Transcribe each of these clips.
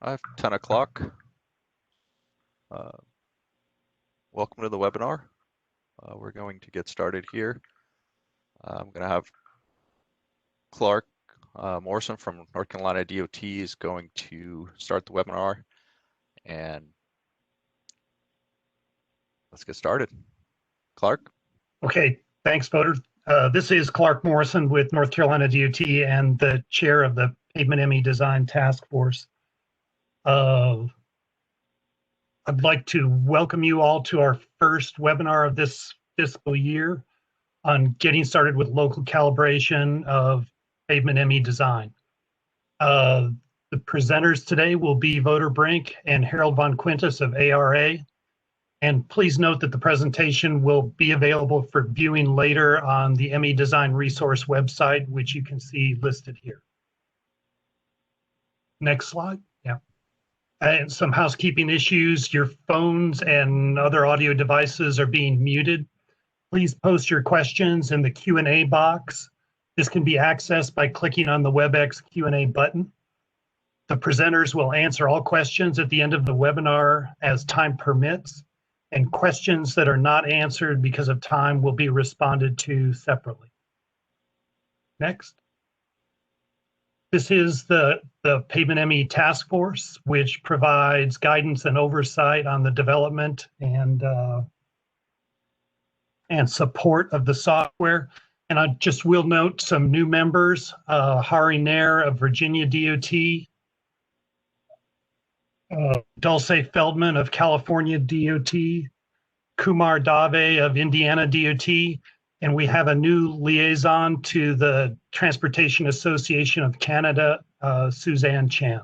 10 o'clock. Welcome to the webinar. We're going to get started here. I'm going to have Clark Morrison from North Carolina DOT is going to start the webinar, and let's get started. Clark? Okay, thanks, voter. This is Clark Morrison with North Carolina DOT and the chair of the Pavement ME Design Task Force. I'd like to welcome you all to our first webinar of this fiscal year on getting started with local calibration of Pavement ME design. The presenters today will be Voter Brink and Harold Von Quintus of ARA. And please note that the presentation will be available for viewing later on the ME Design Resource website, which you can see listed here. Next slide. Yeah. And some housekeeping issues. Your phones and other audio devices are being muted. Please post your questions in the Q&A box. This can be accessed by clicking on the WebEx Q&A button. The presenters will answer all questions at the end of the webinar as time permits, and questions that are not answered because of time will be responded to separately. Next. This is the Pavement ME Task Force, which provides guidance and oversight on the development and support of the software. And I just will note some new members, Hari Nair of Virginia DOT, Dulce Feldman of California DOT, Kumar Dave of Indiana DOT, and we have a new liaison to the Transportation Association of Canada, Suzanne Chan.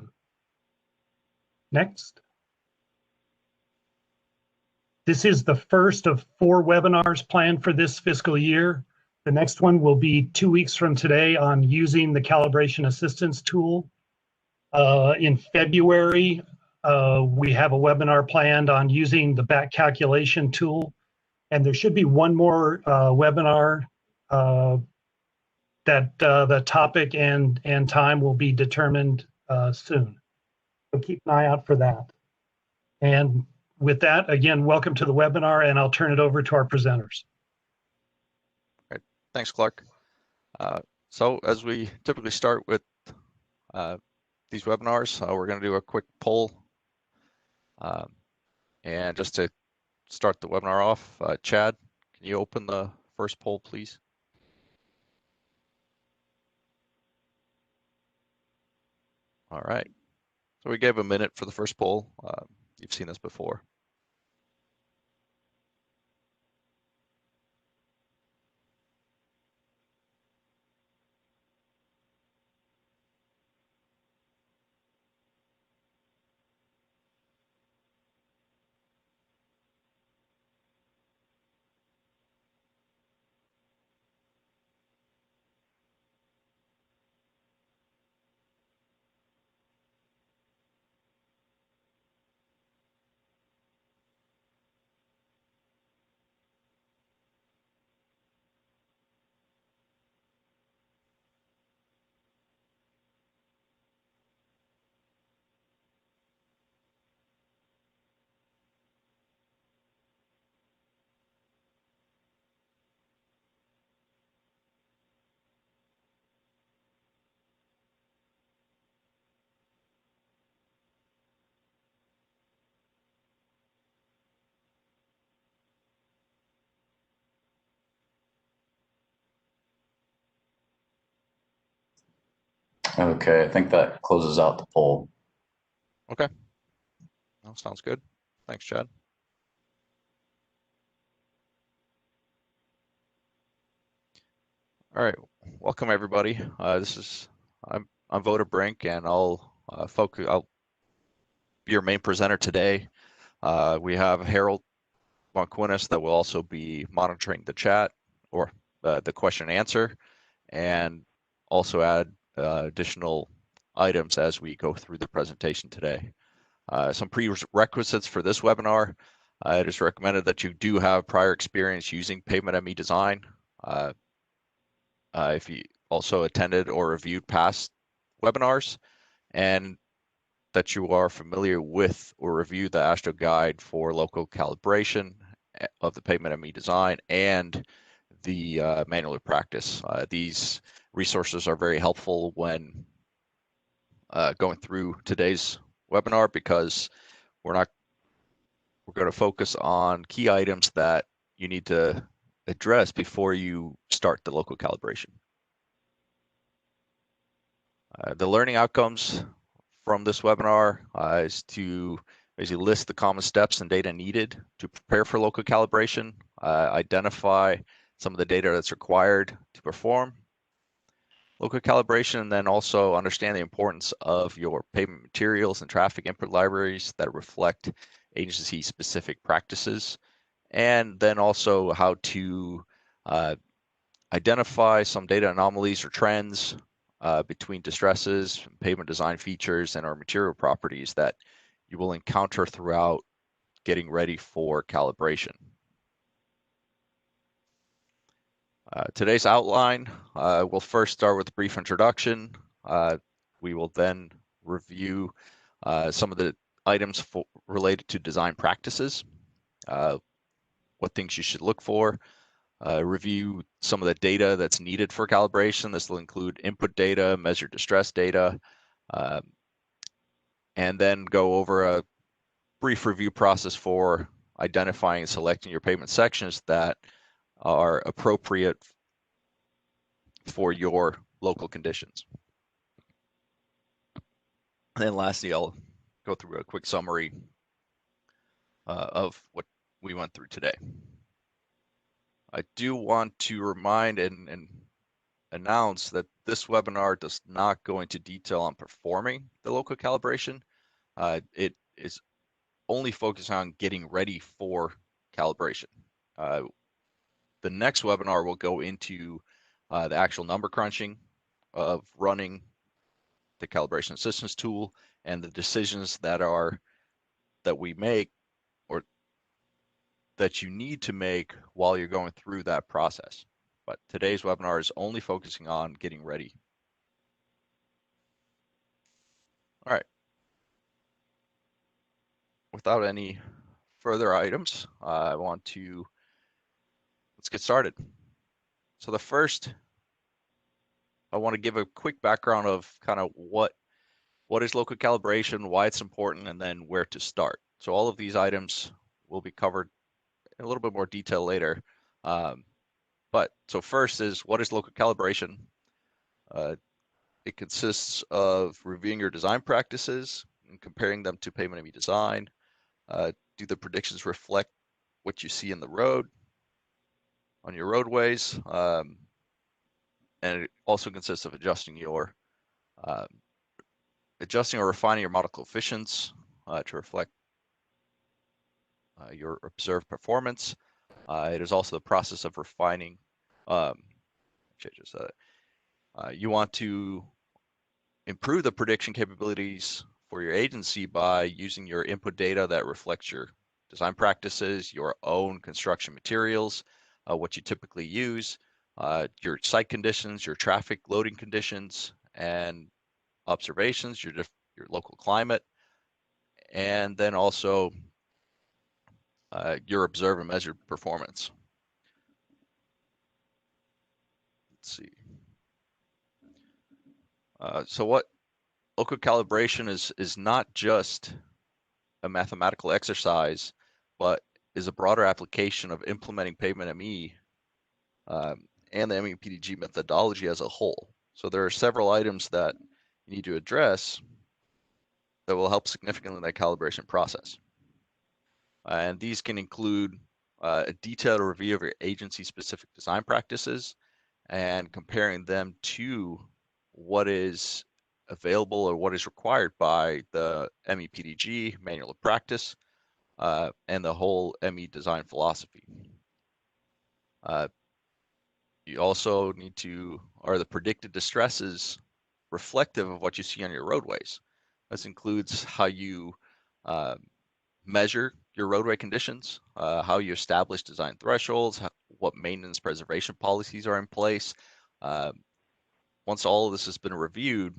Next. This is the first of 4 webinars planned for this fiscal year. The next one will be 2 weeks from today on using the calibration assistance tool. In February, we have a webinar planned on using the back calculation tool, and there should be one more webinar that the topic and time will be determined soon. So keep an eye out for that. And with that, again, welcome to the webinar, and I'll turn it over to our presenters. Great. Thanks, Clark. So as we typically start with these webinars, we're going to do a quick poll. And just to start the webinar off, Chad, can you open the first poll, please? All right. So we gave a minute for the first poll. You've seen this before. Okay, I think that closes out the poll. Okay. That sounds good. Thanks, Chad. All right, welcome everybody. I'm Voter Brink, and I'll be your main presenter today. We have Harold Von Quintus that will also be monitoring the chat or the question and answer, and also add additional items as we go through the presentation today. Some prerequisites for this webinar. It is recommended that you do have prior experience using Pavement ME Design. If you also attended or reviewed past webinars, and that you are familiar with or review the AASHTO guide for local calibration of the pavement ME design and the manual of practice. These resources are very helpful when going through today's webinar, because we're going to focus on key items that you need to address before you start the local calibration. The learning outcomes from this webinar is to basically list the common steps and data needed to prepare for local calibration, identify some of the data that's required to perform local calibration, and then also understand the importance of your pavement materials and traffic input libraries that reflect agency-specific practices, and then also how to identify some data anomalies or trends between distresses, pavement design features, and our material properties that you will encounter throughout getting ready for calibration. Today's outline, we'll first start with a brief introduction. We will then review some of the items related to design practices, what things you should look for, review some of the data that's needed for calibration. This will include input data, measured distress data, and then go over a brief review process for identifying and selecting your pavement sections that are appropriate for your local conditions. And then lastly, I'll go through a quick summary of what we went through today. I do want to remind and announce that this webinar does not go into detail on performing the local calibration. It is only focused on getting ready for calibration. The next webinar will go into the actual number crunching of running the calibration assistance tool and the decisions that we make or that you need to make while you're going through that process. But today's webinar is only focusing on getting ready. All right. Without any further items, let's get started. So the first, I want to give a quick background of kind of what is local calibration, why it's important, and then where to start. So all of these items will be covered in a little bit more detail later. But so first is, what is local calibration? It consists of reviewing your design practices and comparing them to pavement ME design. Do the predictions reflect what you see in the road, on your roadways? And it also consists of adjusting or refining your model coefficients to reflect your observed performance. It is also the process of refining. You want to improve the prediction capabilities for your agency by using your input data that reflects your design practices, your own construction materials, what you typically use, your site conditions, your traffic loading conditions and observations, your local climate, and then also your observed and measured performance. Let's see. So what local calibration is not just a mathematical exercise, but is a broader application of implementing pavement ME and the ME-PDG methodology as a whole. So there are several items that you need to address that will help significantly in that calibration process. And these can include a detailed review of your agency-specific design practices and comparing them to what is available or what is required by the ME-PDG manual of practice and the whole ME design philosophy. You also need to, are the predicted distresses reflective of what you see on your roadways? This includes how you measure your roadway conditions, how you establish design thresholds, what maintenance preservation policies are in place. Once all of this has been reviewed,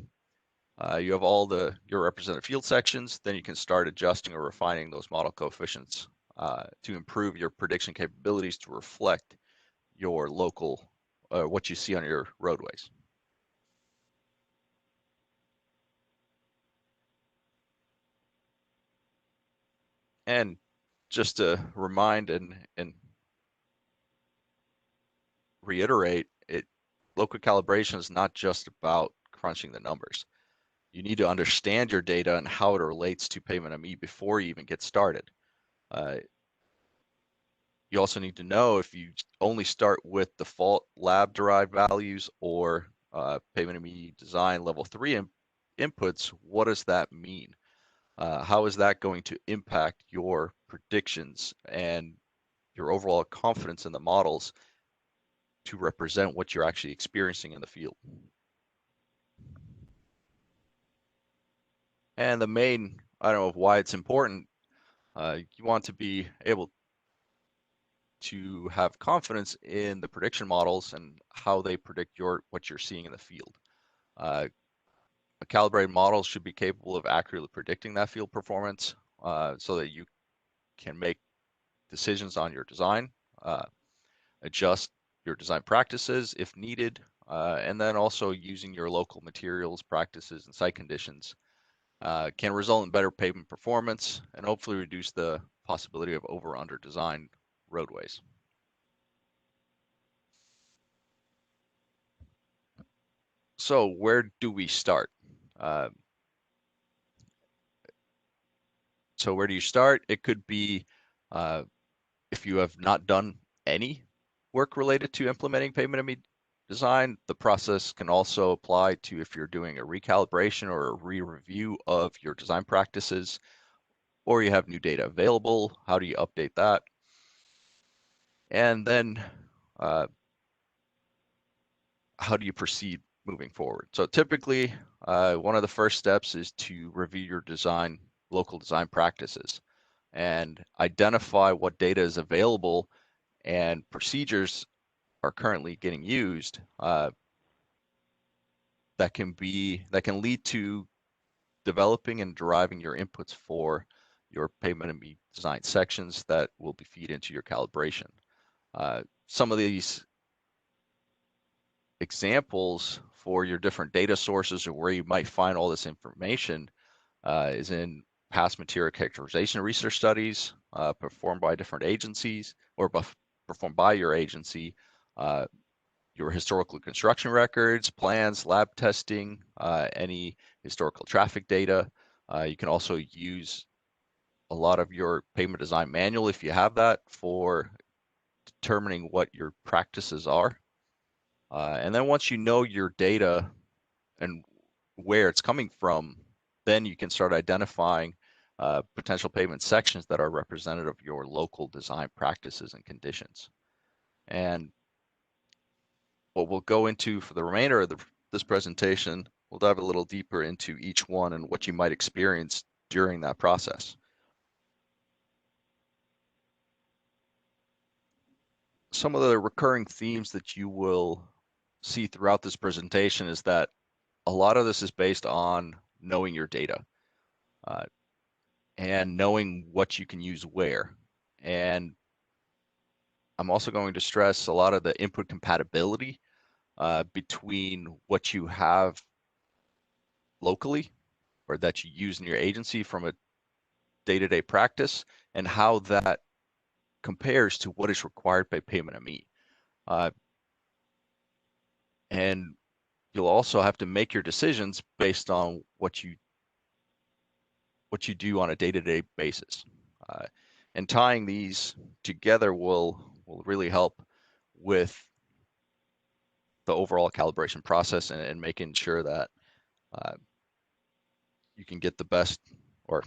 You have all your represented field sections, then you can start adjusting or refining those model coefficients to improve your prediction capabilities to reflect your local, what you see on your roadways. And just to remind and reiterate, local calibration is not just about crunching the numbers. You need to understand your data and how it relates to pavement ME before you even get started. You also need to know if you only start with default lab-derived values or pavement ME design level 3 inputs, what does that mean? How is that going to impact your predictions and your overall confidence in the models to represent what you're actually experiencing in the field? And the main item of why it's important, you want to be able to have confidence in the prediction models and how they predict what you're seeing in the field. A calibrated model should be capable of accurately predicting that field performance so that you can make decisions on your design, adjust your design practices if needed, and then also using your local materials, practices, and site conditions can result in better pavement performance and hopefully reduce the possibility of over/under designed roadways. So where do we start? So where do you start? It could be if you have not done any work related to implementing pavement ME design, the process can also apply to if you're doing a recalibration or a re-review of your design practices, or you have new data available. How do you update that? And then how do you proceed moving forward? So typically, one of the first steps is to review your local design practices and identify what data is available and procedures are currently getting used that can lead to developing and deriving your inputs for your pavement ME design sections that will be feed into your calibration. Some of these examples for your different data sources or where you might find all this information is in past material characterization research studies performed by different agencies or performed by your agency, your historical construction records, plans, lab testing, any historical traffic data. You can also use a lot of your pavement design manual if you have that for determining what your practices are. And then once you know your data and where it's coming from, then you can start identifying potential pavement sections that are representative of your local design practices and conditions. And what we'll go into for the remainder of this presentation, we'll dive a little deeper into each one and what you might experience during that process. Some of the recurring themes that you will see throughout this presentation is that a lot of this is based on knowing your data and knowing what you can use where. And I'm also going to stress a lot of the input compatibility between what you have locally or that you use in your agency from a day-to-day practice and how that compares to what is required by pavement ME. And you'll also have to make your decisions based on what you do on a day-to-day basis. And tying these together will really help with the overall calibration process and making sure that you can get the best or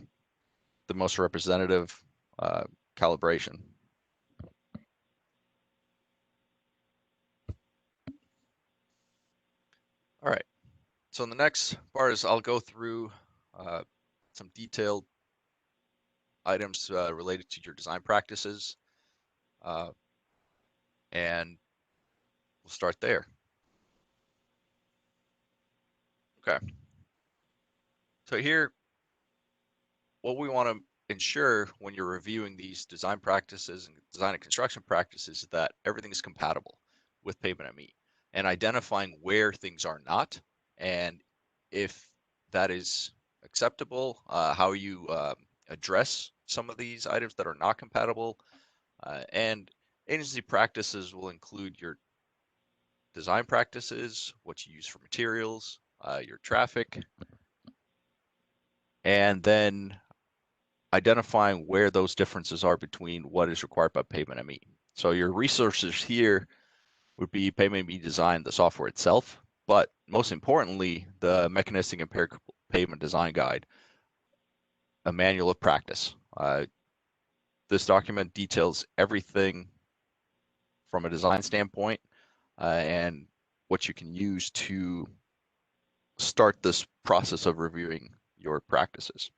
the most representative calibration. All right, so in the next part is I'll go through some detailed items related to your design practices, and we'll start there. Okay. So here, what we want to ensure when you're reviewing these design practices and design and construction practices is that everything is compatible with Pavement ME, and identifying where things are not, and if that is acceptable, how you address some of these items that are not compatible. And agency practices will include your design practices, what you use for materials, your traffic, and then identifying where those differences are between what is required by Pavement ME. So your resources here would be Pavement ME design, the software itself, but most importantly, the mechanistic empirical pavement design guide, a manual of practice. This document details everything from a design standpoint and what you can use to start this process of reviewing your practices.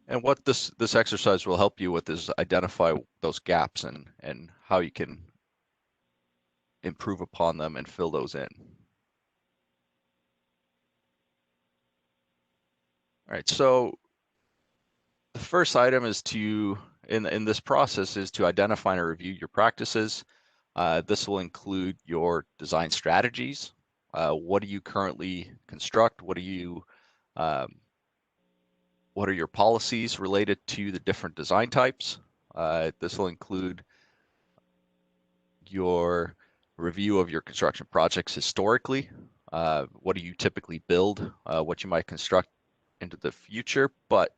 And what this exercise will help you with is identify those gaps and how you can improve upon them and fill those in. All right, so the first item is to, in this process, is to identify and review your practices. This will include your design strategies. What do you currently construct? What are your policies related to the different design types? This will include your review of your construction projects historically. What do you typically build? What you might construct into the future, but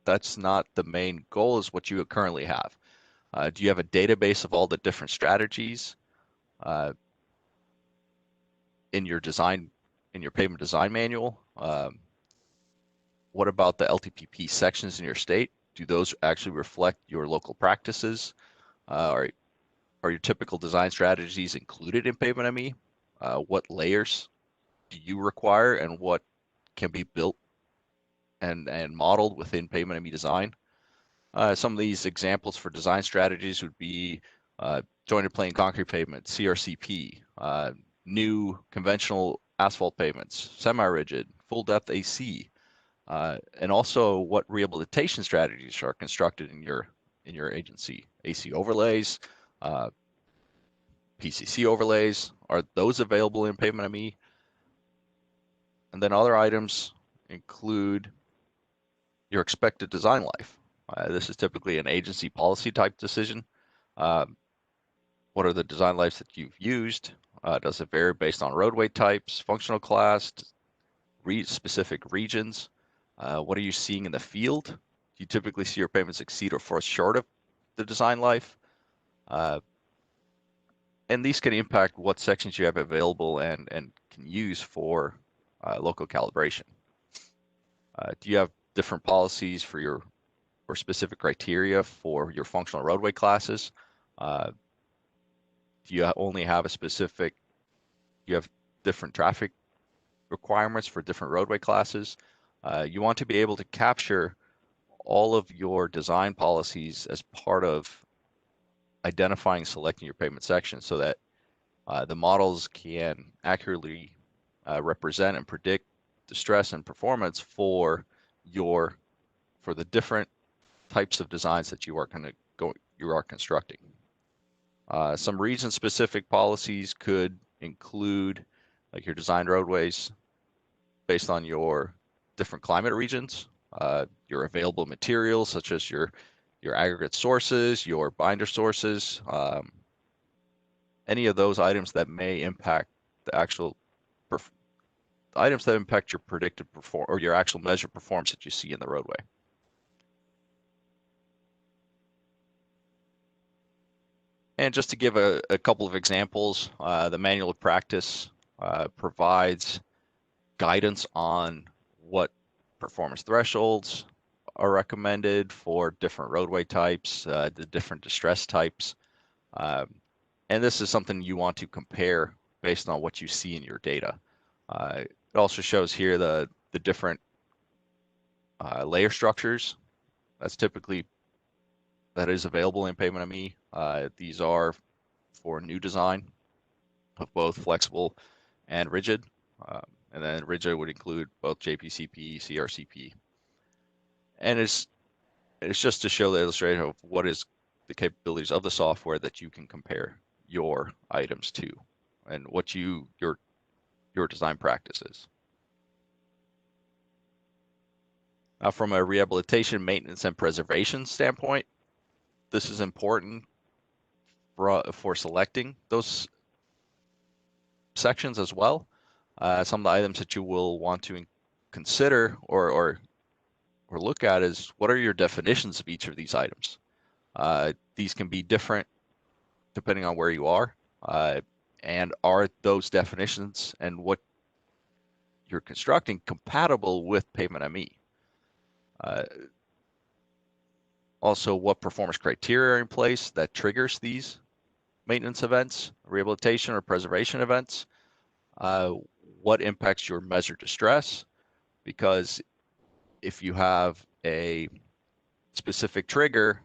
that's not the main goal, is what you currently have. Do you have a database of all the different strategies in your design, in your pavement design manual? What about the LTPP sections in your state? Do those actually reflect your local practices? Are your typical design strategies included in Pavement ME? What layers do you require, and what can be built and modeled within Pavement ME design? Some of these examples for design strategies would be jointed plain concrete pavement, CRCP, new conventional asphalt pavements, semi-rigid, full depth AC, and also what rehabilitation strategies are constructed in your agency. AC overlays, PCC overlays, are those available in Pavement ME? And then other items include your expected design life. This is typically an agency policy type decision. What are the design lives that you've used? Does it vary based on roadway types, functional class, specific regions? What are you seeing in the field? Do you typically see your pavements exceed or fall short of the design life? And these can impact what sections you have available and can use for local calibration. Do you have different policies for your or specific criteria for your functional roadway classes? Do you only have you have different traffic requirements for different roadway classes? You want to be able to capture all of your design policies as part of identifying, selecting your pavement section, so that the models can accurately represent and predict the stress and performance for the different types of designs that you are constructing. Some region-specific policies could include, like, your design roadways based on your different climate regions, your available materials such as your aggregate sources, your binder sources, any of those items that may impact the actual items that impact your predicted or your actual measured performance that you see in the roadway. And just to give a couple of examples, the manual of practice provides guidance on what performance thresholds are recommended for different roadway types, the different distress types. And this is something you want to compare based on what you see in your data. It also shows here the different layer structures that is available in Pavement ME. These are for new design. of both flexible and rigid. And then rigid would include both JPCP, CRCP. And it's just to show the illustration of what is the capabilities of the software that you can compare your items to and what your design practices. Now, from a rehabilitation, maintenance, and preservation standpoint, this is important for selecting those sections as well. Some of the items that you will want to consider or look at is what are your definitions of each of these items. These can be different depending on where you are, and are those definitions and what you're constructing compatible with Pavement ME. Also, what performance criteria are in place that triggers these maintenance events, rehabilitation or preservation events. What impacts your measured distress? Because if you have a specific trigger,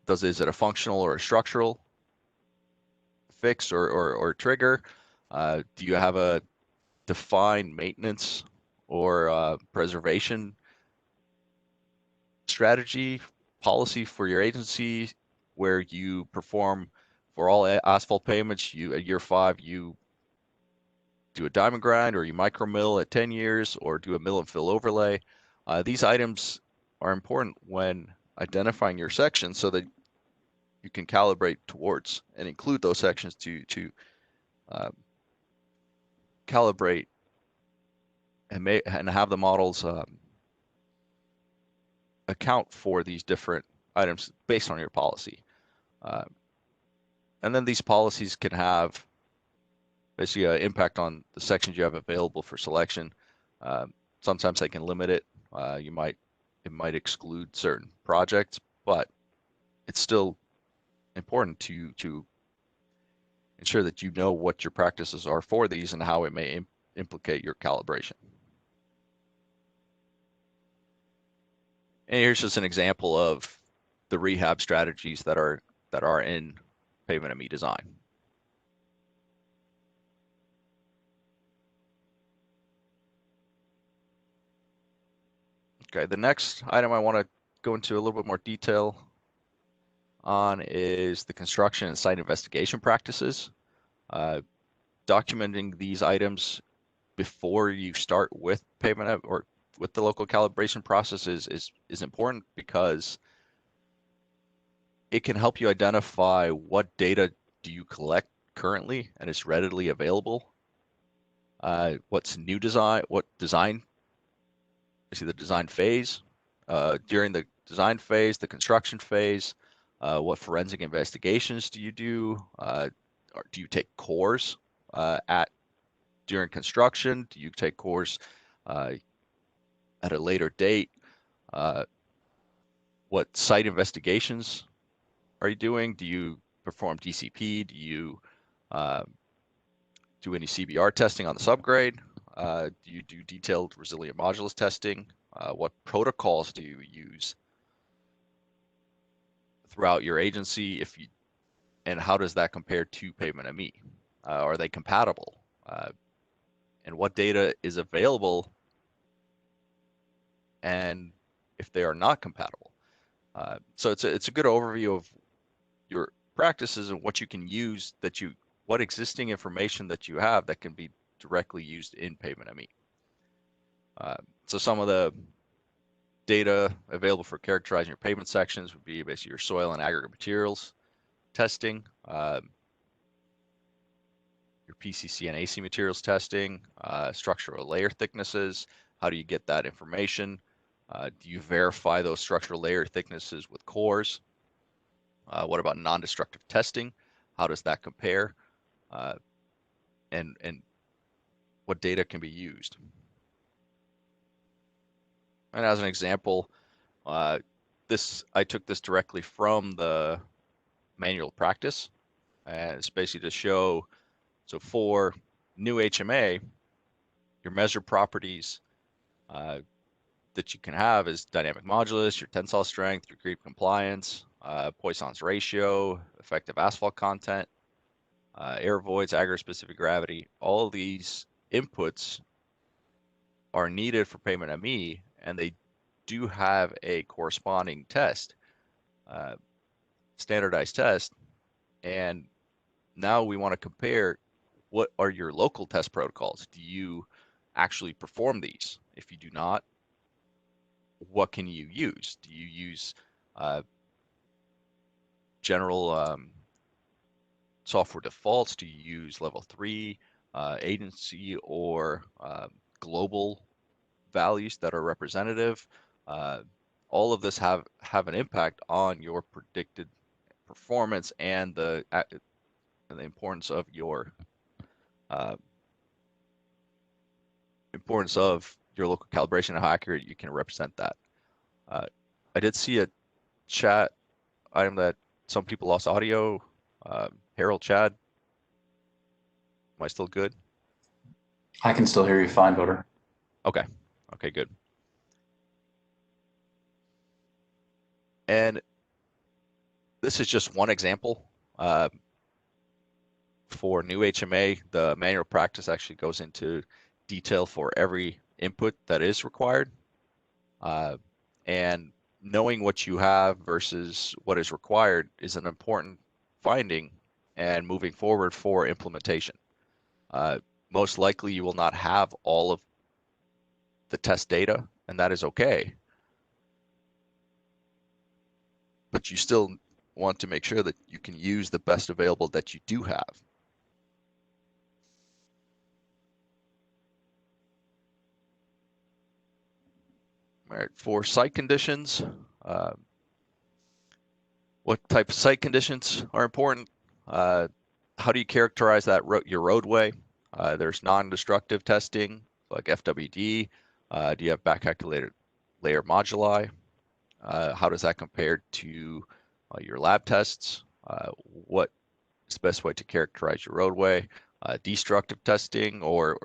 is it a functional or a structural fix or trigger? Do you have a defined maintenance or preservation strategy policy for your agency where you perform for all asphalt pavements, at year 5, you do a diamond grind or you micro mill at 10 years or do a mill and fill overlay. These items are important when identifying your sections so that you can calibrate towards and include those sections to calibrate and have the models account for these different items based on your policy. And then these policies can have basically an impact on the sections you have available for selection. Sometimes they can limit it. It might exclude certain projects, but it's still important to ensure that you know what your practices are for these and how it may implicate your calibration. And here's just an example of the rehab strategies that are in Pavement ME design. Okay, the next item I want to go into a little bit more detail on is the construction and site investigation practices. Documenting these items before you start with Pavement or with the local calibration process is important because it can help you identify what data do you collect currently and is readily available. What's new design, what design, the design phase, during the design phase, the construction phase, what forensic investigations do you do? Or do you take cores during construction? Do you take cores at a later date? What site investigations are you doing? Do you perform DCP? Do you do any CBR testing on the subgrade? Do you do detailed resilient modulus testing? What protocols do you use throughout your agency? And how does that compare to Pavement ME? Are they compatible? And what data is available? And if they are not compatible, so it's a good overview of your practices and what you can use what existing information that you have that can be directly used in Pavement ME. So some of the data available for characterizing your pavement sections would be basically your soil and aggregate materials testing, your PCC and AC materials testing, structural layer thicknesses. How do you get that information? Do you verify those structural layer thicknesses with cores? What about non-destructive testing? How does that compare? And what data can be used? And as an example, I took this directly from the manual practice, and it's basically to show, so for new HMA, your measured properties that you can have is dynamic modulus, your tensile strength, your creep compliance, Poisson's ratio, effective asphalt content. air voids, aggregate specific gravity, all of these inputs are needed for pavement ME, and they do have a corresponding test, standardized test. And now we want to compare, what are your local test protocols? Do you actually perform these? If you do not, what can you use? Do you use general software defaults? Do you use level 3 agency or global values that are representative? All of this have an impact on your predicted performance and the importance of your local calibration and how accurate you can represent that. I did see a chat item that some people lost audio. Harold, Chad, am I still good? I can still hear you fine, Voter. Okay, good. And this is just one example. For new HMA, the manual practice actually goes into detail for every input that is required. And knowing what you have versus what is required is an important finding and moving forward for implementation. Most likely you will not have all of the test data, and that is okay. But you still want to make sure that you can use the best available that you do have. All right, for site conditions, what type of site conditions are important? How do you characterize that your roadway? There's non-destructive testing like FWD. Do you have back calculated layer moduli? How does that compare to your lab tests? What is the best way to characterize your roadway? Destructive testing or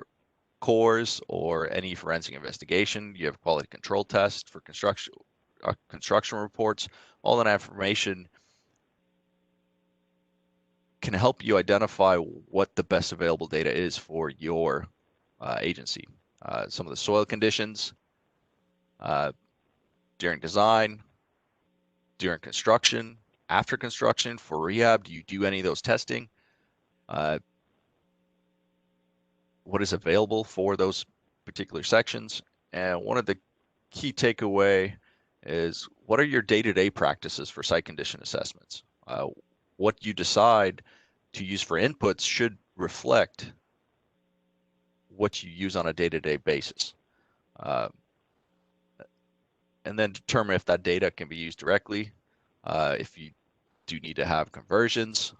cores or any forensic investigation? You have quality control tests for construction reports. All that information can help you identify what the best available data is for your agency. Some of the soil conditions during design, during construction, after construction, for rehab. Do you do any of those testing? What is available for those particular sections? And one of the key takeaway is, what are your day-to-day practices for site condition assessments? What you decide to use for inputs should reflect what you use on a day-to-day basis. And then determine if that data can be used directly. If you do need to have conversions,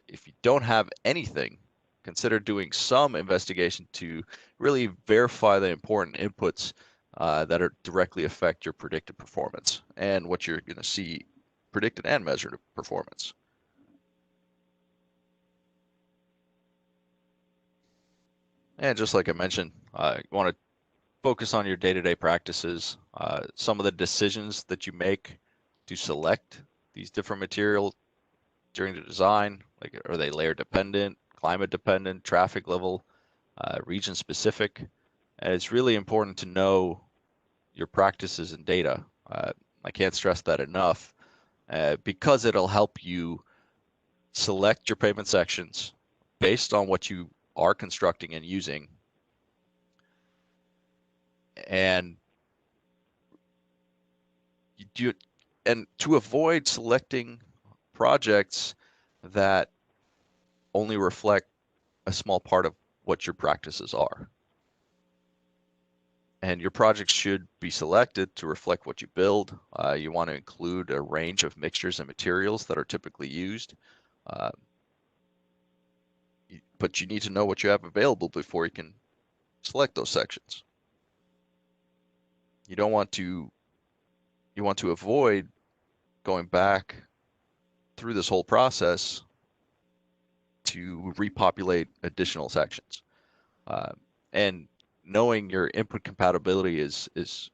if you don't have anything, consider doing some investigation to really verify the important inputs that are directly affect your predicted performance and what you're going to see predicted and measured performance. And just like I mentioned, you want to focus on your day-to-day practices. Some of the decisions that you make to select these different materials during the design, like, are they layer dependent, climate dependent, traffic level, region specific? And it's really important to know your practices and data. I can't stress that enough, because it'll help you select your pavement sections based on what you are constructing and using, and you do, and to avoid selecting projects that only reflect a small part of what your practices are. And your projects should be selected to reflect what you build. You want to include a range of mixtures and materials that are typically used. But you need to know what you have available before you can select those sections. You want to avoid going back through this whole process to repopulate additional sections. And knowing your input compatibility is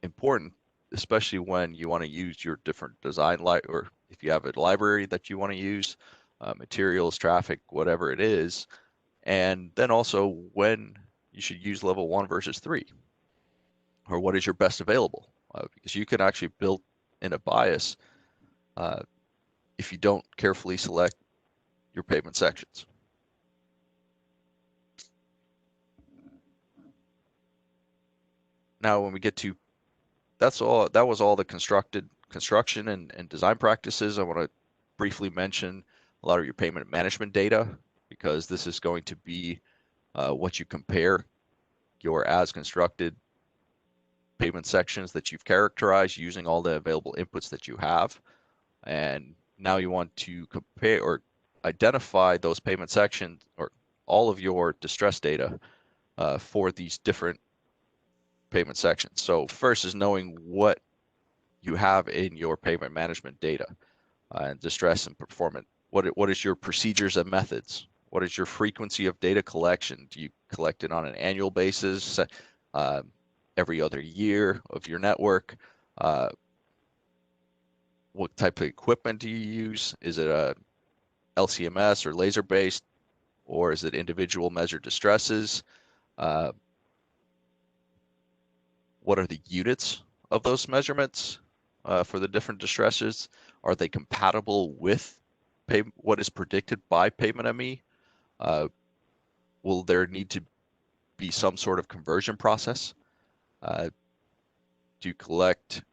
important, especially when you want to use your different design or if you have a library that you want to use, materials, traffic, whatever it is, and then also when you should use level 1 versus 3, or what is your best available, because you can actually build in a bias if you don't carefully select your pavement sections. Now, when we get to that was all the construction and design practices. I want to briefly mention a lot of your payment management data, because this is going to be what you compare your as constructed pavement sections that you've characterized using all the available inputs that you have. And now you want to compare or identify those pavement sections or all of your distress data for these different pavement sections. So first is knowing what you have in your pavement management data and distress and performance. What is your procedures and methods? What is your frequency of data collection? Do you collect it on an annual basis, every other year of your network? What type of equipment do you use? Is it a LCMS or laser based, or is it individual measured distresses? What are the units of those measurements for the different distresses? Are they compatible with what is predicted by Pavement ME? Will there need to be some sort of conversion process to collect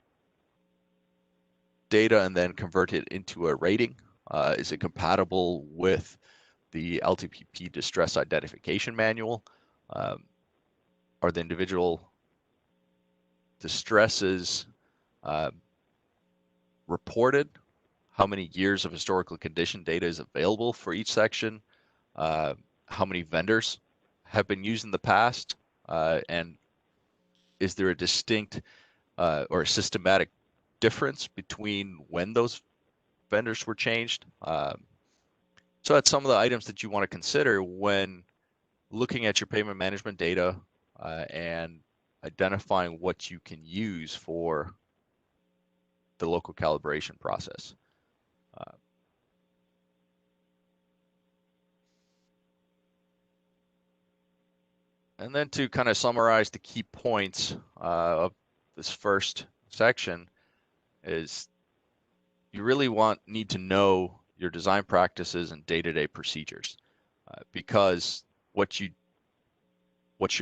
data and then convert it into a rating? Is it compatible with the LTPP distress identification manual? Are the individual distresses reported? How many years of historical condition data is available for each section? How many vendors have been used in the past? And is there a distinct or a systematic difference between when those vendors were changed? So that's some of the items that you want to consider when looking at your payment management data and identifying what you can use for the local calibration process. And then to kind of summarize the key points of this first section is you really need to know your design practices and day-to-day procedures, because what should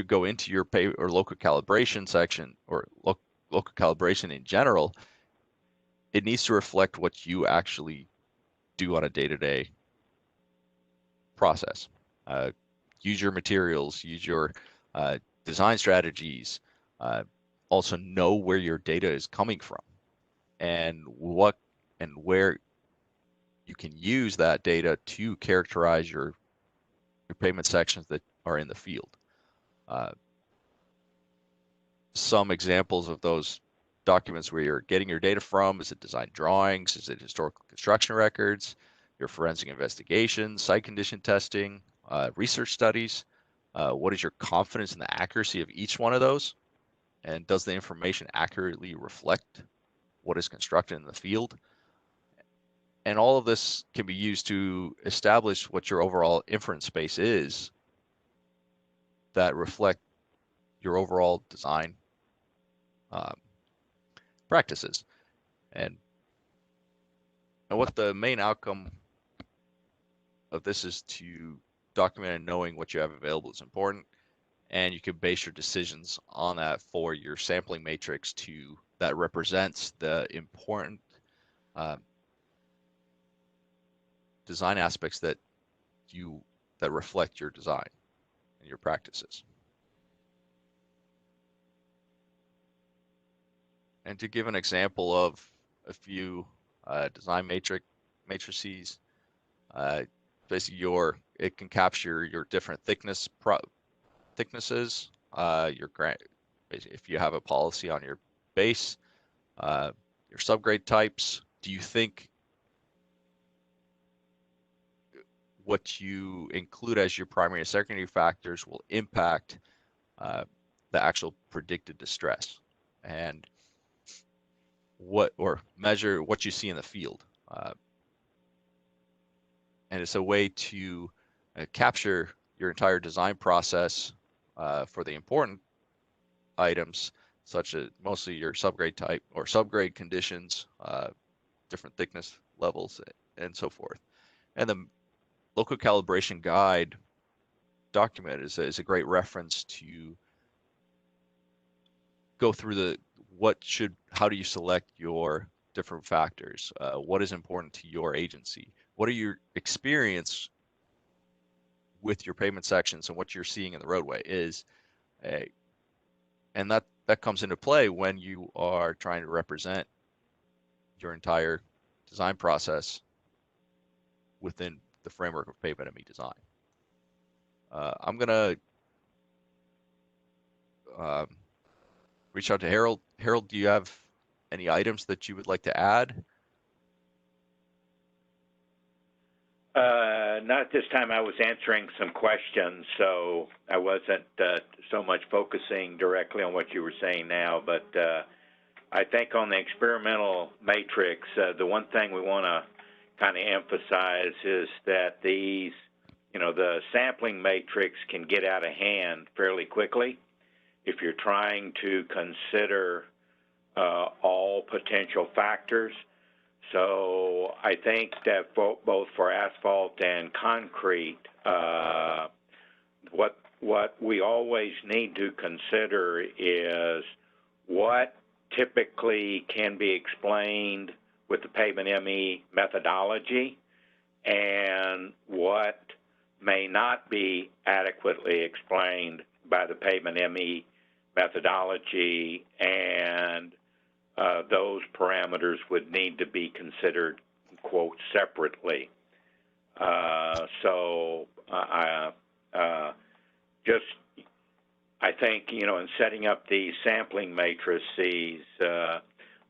go into your pay or local calibration section or local calibration in general, it needs to reflect what you actually do on a day-to-day process. Use your materials, use your design strategies, also know where your data is coming from and what and where you can use that data to characterize your payment sections that are in the field. Some examples of those documents where you're getting your data from: is it design drawings? Is it historical construction records? Your forensic investigations, site condition testing, research studies? What is your confidence in the accuracy of each one of those? And does the information accurately reflect what is constructed in the field? And all of this can be used to establish what your overall inference space is that reflect your overall design practices. And what the main outcome of this is to document and knowing what you have available is important. And you can base your decisions on that for your sampling matrix that represents the important design aspects that reflect your design and your practices. And to give an example of a few design matrices, basically it can capture your different thicknesses. If you have a policy on your base, your subgrade types. Do you think what you include as your primary and secondary factors will impact the actual predicted distress, and measure what you see in the field? and it's a way to capture your entire design process for the important items, such as mostly your subgrade type or subgrade conditions, different thickness levels, and so forth. And the local calibration guide document is a great reference to go through how do you select your different factors? What is important to your agency? What are your experience with your pavement sections and what you're seeing in the roadway is, and that comes into play when you are trying to represent your entire design process within the framework of pavement ME design. I'm gonna reach out to Harold. Harold, do you have any items that you would like to add? Not at this time. I was answering some questions, so I wasn't so much focusing directly on what you were saying now. But I think on the experimental matrix, the one thing we want to kind of emphasize is that these, the sampling matrix can get out of hand fairly quickly if you're trying to consider all potential factors. So I think that both for asphalt and concrete, what we always need to consider is what typically can be explained with the Pavement ME methodology and what may not be adequately explained by the Pavement ME methodology, and those parameters would need to be considered, quote, separately. I think, in setting up these sampling matrices,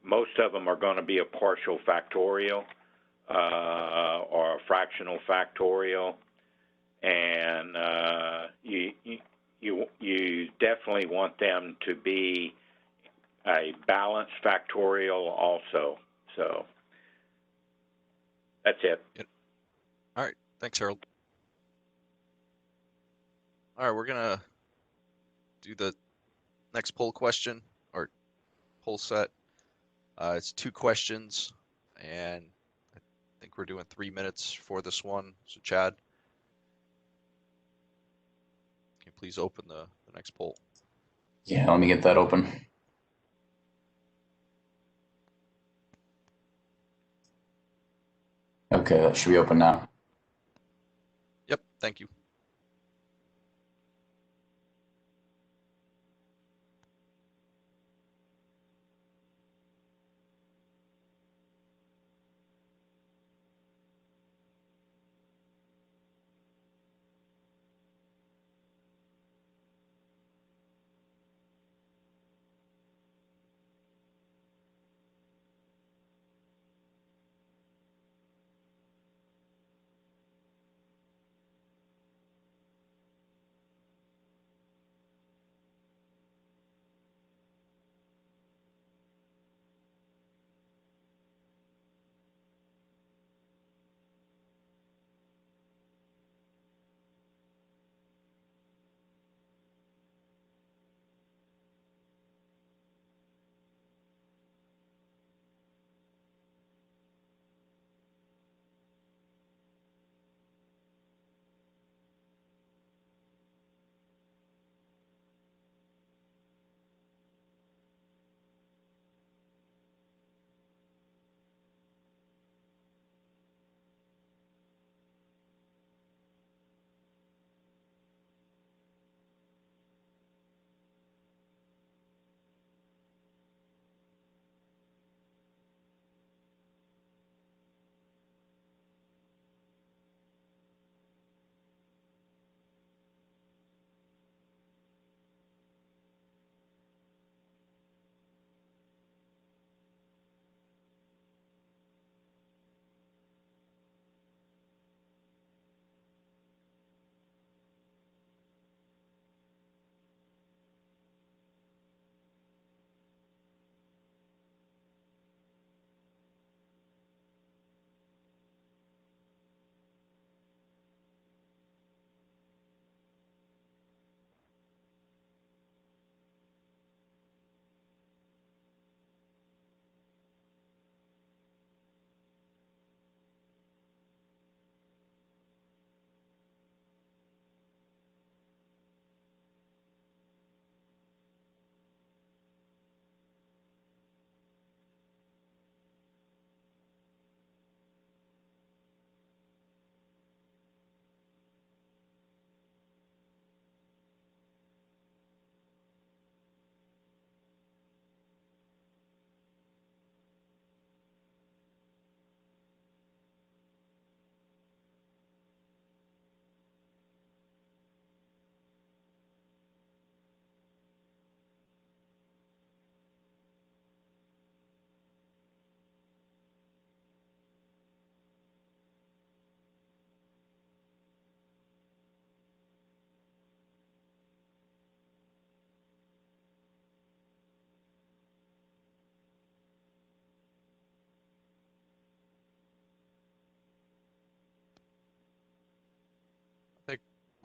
most of them are going to be a partial factorial or a fractional factorial, and you definitely want them to be a balanced factorial also. So that's it. Yep. All right. Thanks, Harold. All right, we're going to do the next poll question or poll set. It's 2 questions, and I think we're doing 3 minutes for this one. So, Chad, can you please open the next poll? Yeah, let me get that open. Okay, that should be open now. Yep, thank you.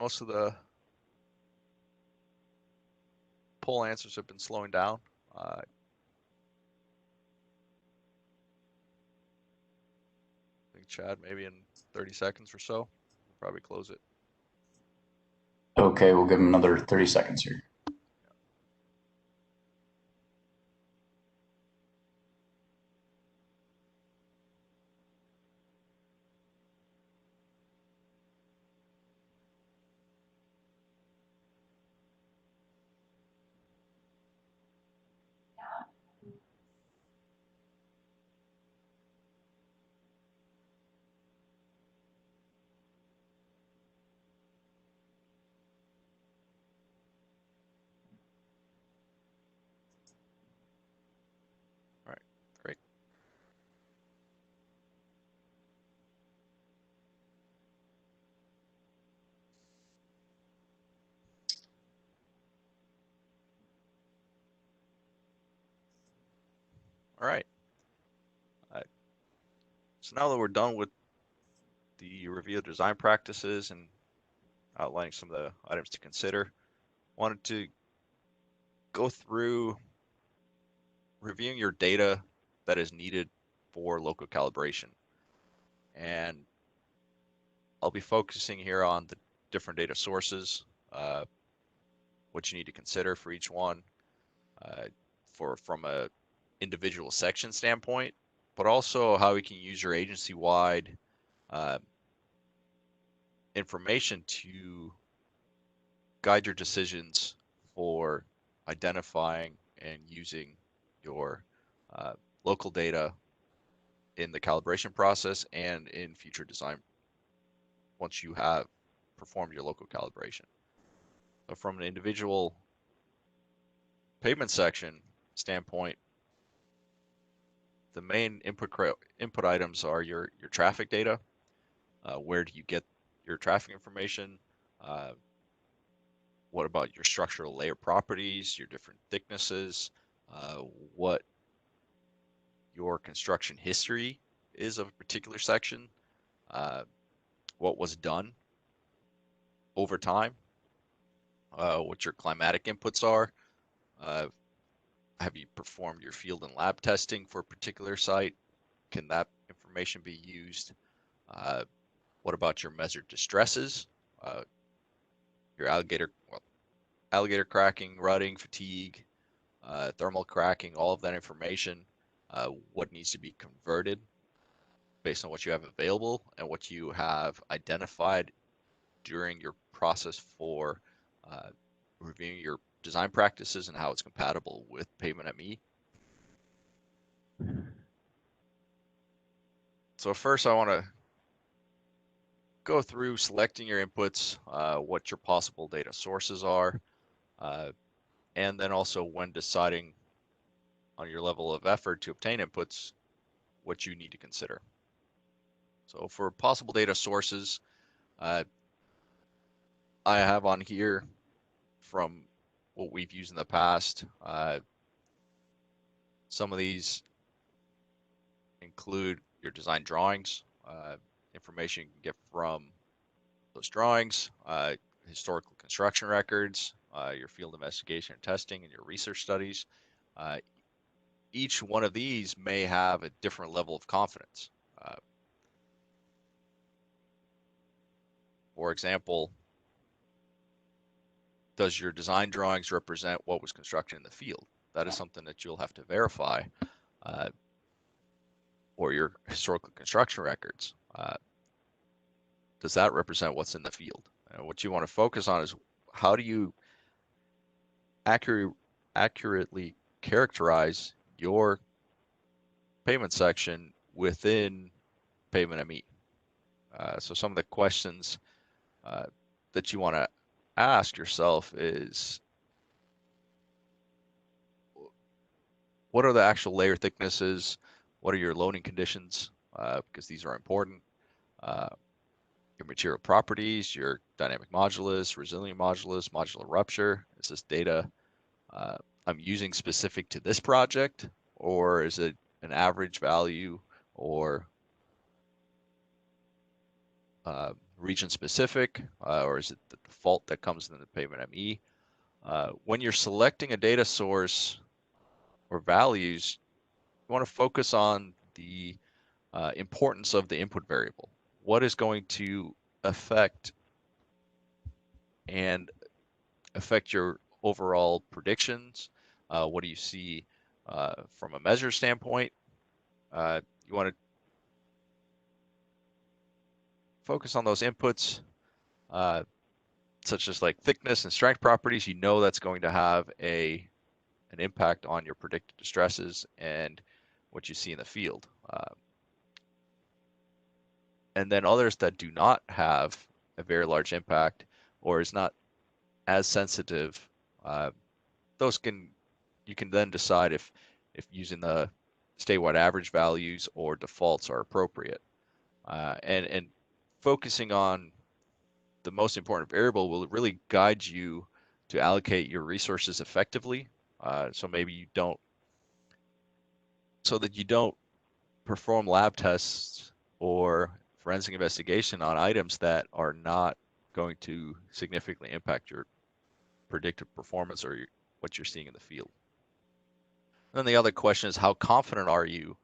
most of the poll answers have been slowing down. I think Chad, maybe in 30 seconds or so, we'll probably close it. Okay, we'll give them another 30 seconds here. All right, great. All right. So now that we're done with the review of design practices and outlining some of the items to consider, wanted to go through reviewing your data that is needed for local calibration. And I'll be focusing here on the different data sources, what you need to consider for each one, from a individual section standpoint, but also how we can use your agency-wide information to guide your decisions for identifying and using your local data in the calibration process and in future design once you have performed your local calibration. So from an individual pavement section standpoint, the main input items are your traffic data. Where do you get your traffic information? What about your structural layer properties, your different thicknesses, what your construction history is of a particular section, what was done over time, what your climatic inputs are. Have you performed your field and lab testing for a particular site? Can that information be used? What about your measured distresses? Your alligator cracking, rutting, fatigue, thermal cracking, all of that information. What needs to be converted based on what you have available and what you have identified during your process for reviewing your design practices and how it's compatible with Pavement ME. So first I want to go through selecting your inputs, what your possible data sources are, and then also when deciding on your level of effort to obtain inputs, what you need to consider. So for possible data sources, I have on here from what we've used in the past. Some of these include your design drawings, information you can get from those drawings, historical construction records, your field investigation and testing, and your research studies. Each one of these may have a different level of confidence. For example, does your design drawings represent what was constructed in the field? That is something that you'll have to verify. Or your historical construction records. Does that represent what's in the field? What you want to focus on is how do you accurately characterize your pavement section within Pavement ME. So some of the questions that you want to ask yourself is, what are the actual layer thicknesses? What are your loading conditions? Because these are important. Your material properties, your dynamic modulus, resilient modulus, modular rupture. Is this data I'm using specific to this project, or is it an average value or region specific, or is it the default that comes in the Pavement ME? When you're selecting a data source or values, you want to focus on the importance of the input variable. What is going to affect your overall predictions? What do you see from a measure standpoint? You want to focus on those inputs, such as like thickness and strength properties. You know that's going to have an impact on your predicted stresses and what you see in the field. And then others that do not have a very large impact or is not as sensitive, you can then decide if using the statewide average values or defaults are appropriate. And focusing on the most important variable will really guide you to allocate your resources effectively. So maybe you don't perform lab tests or forensic investigation on items that are not going to significantly impact your predicted performance or what you're seeing in the field. And then the other question is, how confident are you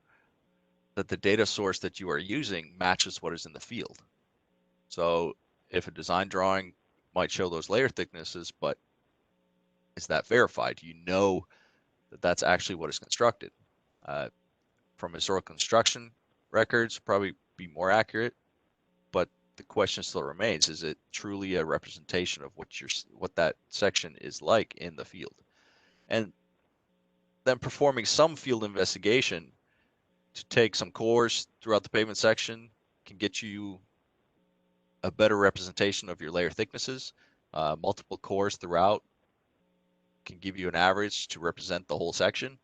that the data source that you are using matches what is in the field? So if a design drawing might show those layer thicknesses, but is that verified? You know that that's actually what is constructed. From historical construction records, probably be more accurate, but the question still remains: is it truly a representation of what that section is like in the field? And then performing some field investigation to take some cores throughout the pavement section can get you a better representation of your layer thicknesses. Multiple cores throughout can give you an average to represent the whole section.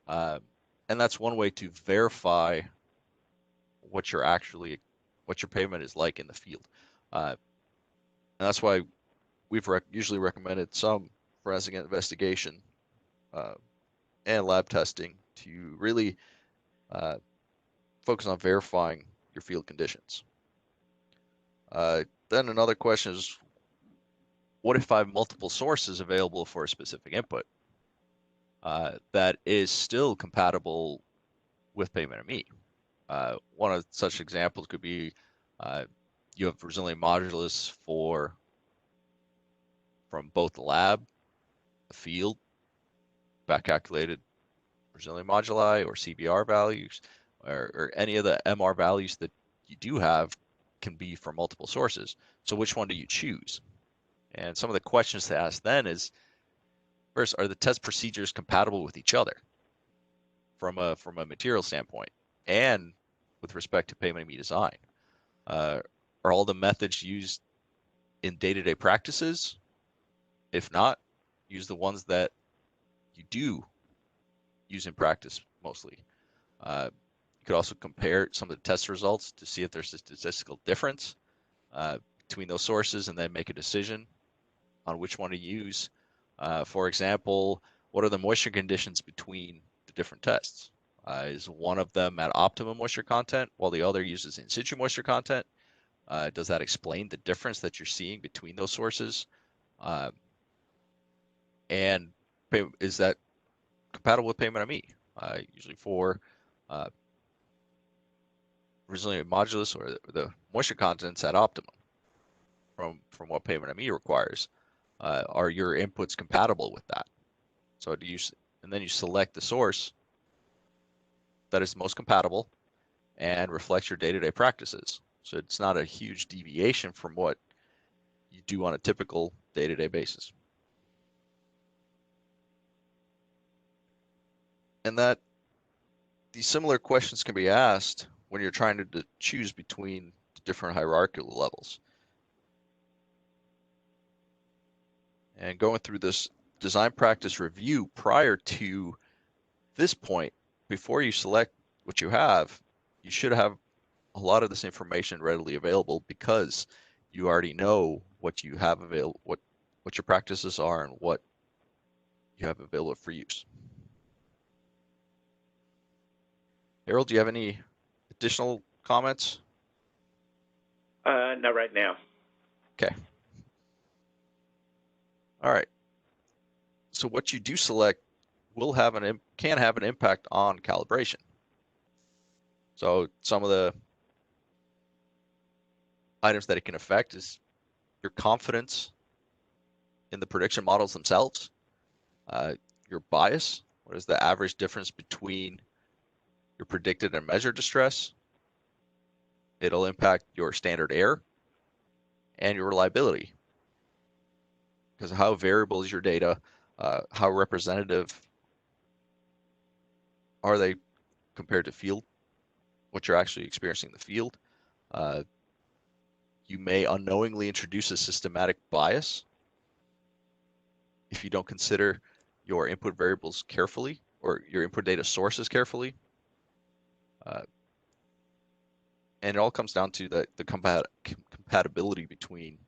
And that's one way to verify what your pavement is like in the field. And that's why we've usually recommended some forensic investigation and lab testing to really focus on verifying your field conditions. Then another question is, what if I have multiple sources available for a specific input that is still compatible with Pavement ME? One of such examples could be you have resilient modulus from both the lab, the field, back calculated resilient moduli or CBR values, or any of the MR values that you do have can be from multiple sources. So which one do you choose? And some of the questions to ask then is, first, are the test procedures compatible with each other from a material standpoint and with respect to Pavement ME design? Are all the methods used in day-to-day practices? If not, use the ones that you do use in practice mostly. You could also compare some of the test results to see if there's a statistical difference between those sources and then make a decision on which one to use. For example, what are the moisture conditions between the different tests? Is one of them at optimum moisture content while the other uses in situ moisture content? Does that explain the difference that you're seeing between those sources? And is that compatible with Pavement ME? Usually for resilient modulus or the moisture contents at optimum from what Pavement ME requires. Are your inputs compatible with that? So and then you select the source that is most compatible and reflects your day-to-day practices. So it's not a huge deviation from what you do on a typical day-to-day basis. And that these similar questions can be asked when you're trying to choose between the different hierarchical levels. And going through this design practice review prior to this point, before you select what you have, you should have a lot of this information readily available because you already know what you have available, what your practices are and what you have available for use. Harold, do you have any additional comments? Not right now. Okay. All right. So what you do select will have can have an impact on calibration. So some of the items that it can affect is your confidence in the prediction models themselves, your bias, what is the average difference between your predicted and measured distress. It'll impact your standard error and your reliability, because how variable is your data, how representative are they compared to field, what you're actually experiencing in the field. You may unknowingly introduce a systematic bias if you don't consider your input variables carefully or your input data sources carefully. And it all comes down to the compatibility between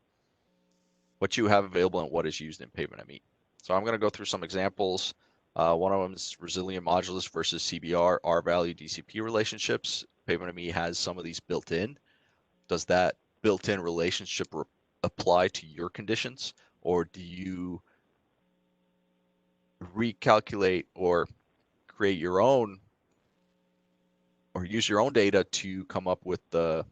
what you have available and what is used in Pavement ME. So I'm going to go through some examples. One of them is resilient modulus versus CBR, R-value, DCP relationships. Pavement ME has some of these built in. Does that built-in relationship apply to your conditions, or do you recalculate or create your own or use your own data to come up with the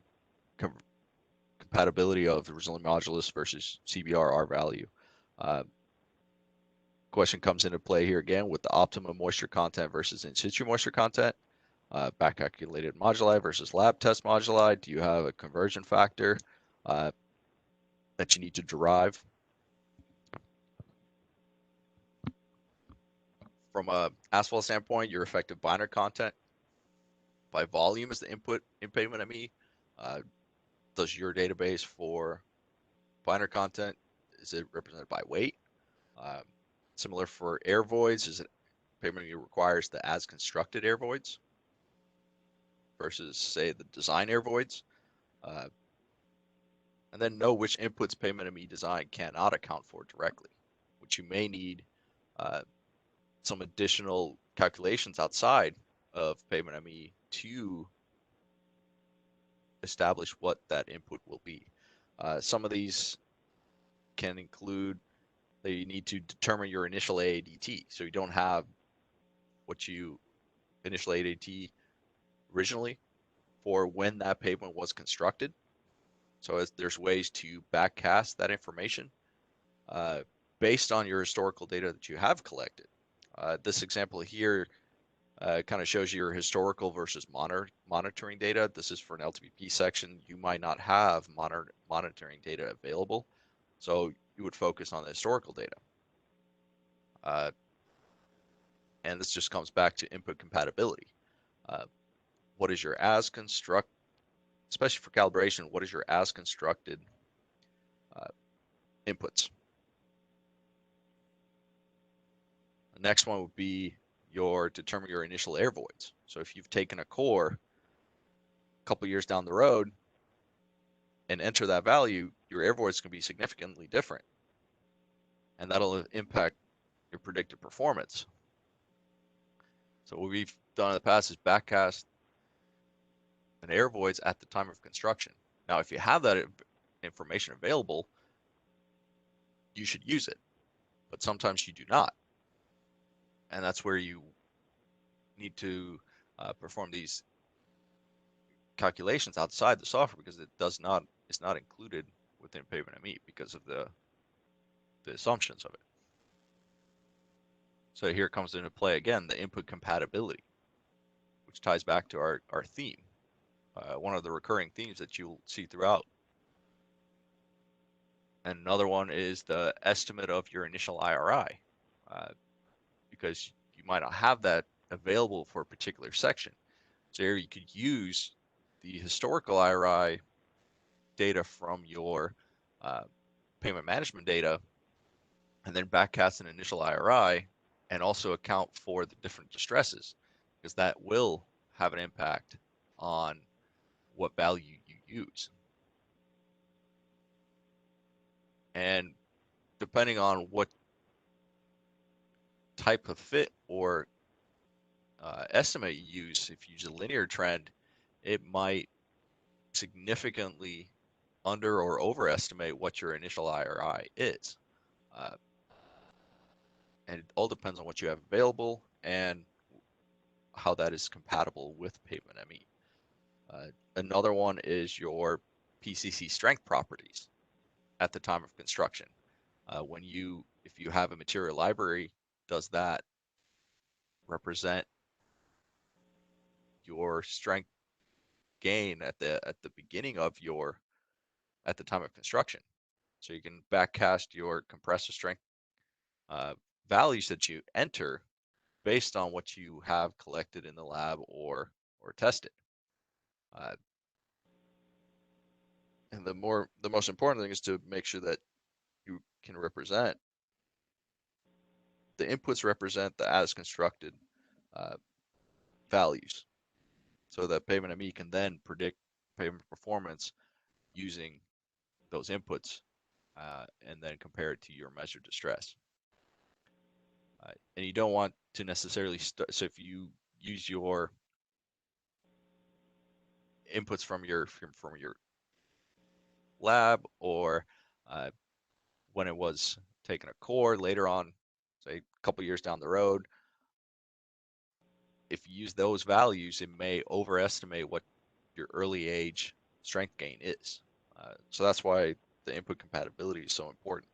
compatibility of the resilient modulus versus CBR R-value? Question comes into play here again with the optimum moisture content versus in situ moisture content. Back calculated moduli versus lab test moduli. Do you have a conversion factor that you need to derive? From a asphalt standpoint, your effective binder content by volume is the input in Pavement ME. Does your database for binder content, is it represented by weight? Similar for air voids, is it Pavement ME requires the as constructed air voids versus say the design air voids? And then know which inputs Pavement ME design cannot account for directly, which you may need some additional calculations outside of Pavement ME to establish what that input will be. Some of these can include that you need to determine your initial AADT. So you don't have what you initial AADT originally for when that pavement was constructed. So there's ways to backcast that information based on your historical data that you have collected. This example here kind of shows you your historical versus monitoring data. This is for an LTBP section. You might not have monitoring data available, so you would focus on the historical data. And this just comes back to input compatibility. What is your as construct, especially for calibration, what is your as constructed inputs? The next one would be determine your initial air voids. So if you've taken a core a couple years down the road and enter that value, your air voids can be significantly different, and that'll impact your predicted performance. So what we've done in the past is backcast an air voids at the time of construction. Now, if you have that information available, you should use it, but sometimes you do not. And that's where you need to perform these calculations outside the software, because it's not included within Pavement ME because of the assumptions of it. So here comes into play again the input compatibility, which ties back to our theme, one of the recurring themes that you'll see throughout. And another one is the estimate of your initial IRI, because you might not have that available for a particular section. So here you could use the historical IRI data from your payment management data and then backcast an initial IRI and also account for the different distresses, because that will have an impact on what value you use. And depending on what type of fit or estimate you use, if you use a linear trend, it might significantly under or overestimate what your initial IRI is. And it all depends on what you have available and how that is compatible with Pavement ME. Another one is your PCC strength properties at the time of construction. If you have a material library, does that represent your strength gain at the beginning of at the time of construction? So you can backcast your compressor strength values that you enter based on what you have collected in the lab or tested. And the most important thing is to make sure that you can represent the inputs represent the as constructed values, so that Pavement ME can then predict pavement performance using those inputs and then compare it to your measured distress. And you don't want to necessarily so if you use your inputs from your lab or when it was taken a core later on, say a couple years down the road, if you use those values, it may overestimate what your early age strength gain is. So that's why the input compatibility is so important.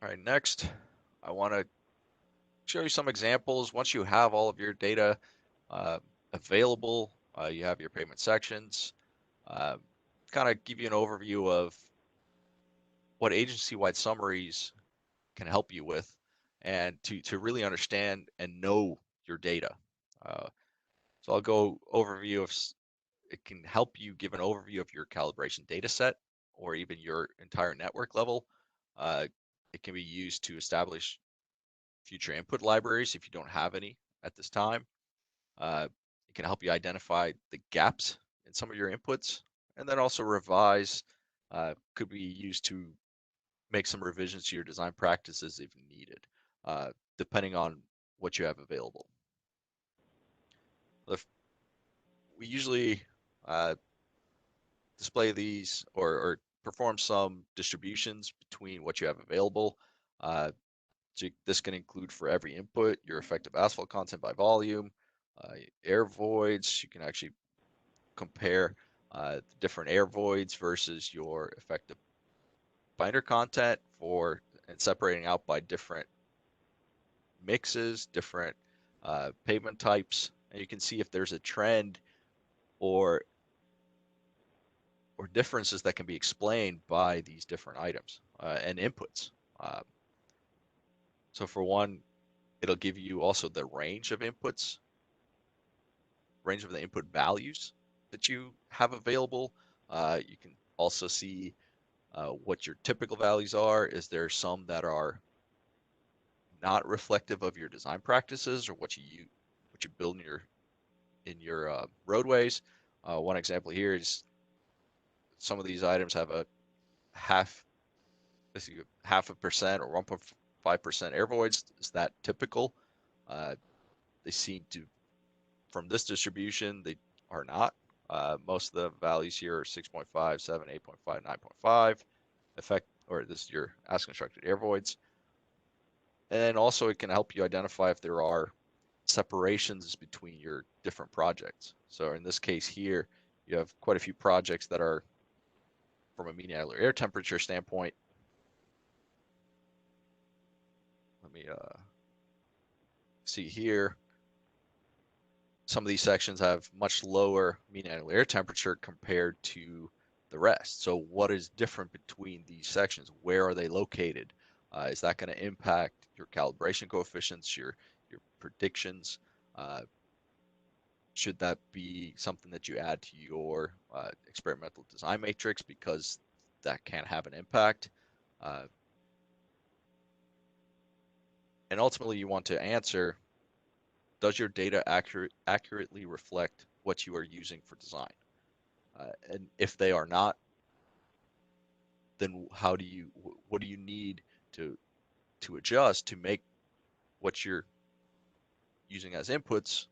All right, next, I want to show you some examples. Once you have all of your data available, you have your pavement sections, kind of give you an overview of what agency-wide summaries can help you with, and to really understand and know your data. So I'll go overview of, it can help you give an overview of your calibration data set or even your entire network level. It can be used to establish future input libraries if you don't have any at this time. It can help you identify the gaps in some of your inputs, and then also revise, could be used to make some revisions to your design practices if needed, depending on what you have available. We usually display these or perform some distributions between what you have available. So this can include for every input, your effective asphalt content by volume, air voids. You can actually compare different air voids versus your effective binder content and separating out by different mixes, different pavement types, and you can see if there's a trend or differences that can be explained by these different items and inputs. So for one, it'll give you also the range of inputs, range of the input values that you have available. You can also see what your typical values are. Is there some that are not reflective of your design practices or what you build in your roadways? One example here is some of these items have a half a percent or 1.5% air voids. Is that typical? They seem to, from this distribution, they are not. Most of the values here are 6.5, 7, 8.5, 9.5 effect, or this is your as constructed air voids. And then also it can help you identify if there are separations between your different projects. So in this case here, you have quite a few projects that are from a mean annular air temperature standpoint. Let me see here. Some of these sections have much lower mean annual air temperature compared to the rest. So what is different between these sections? Where are they located? Is that going to impact your calibration coefficients, your predictions? Should that be something that you add to your experimental design matrix, because that can have an impact? And ultimately you want to answer, does your data accurately reflect what you are using for design? And if they are not, then what do you need to adjust to make what you're using as inputs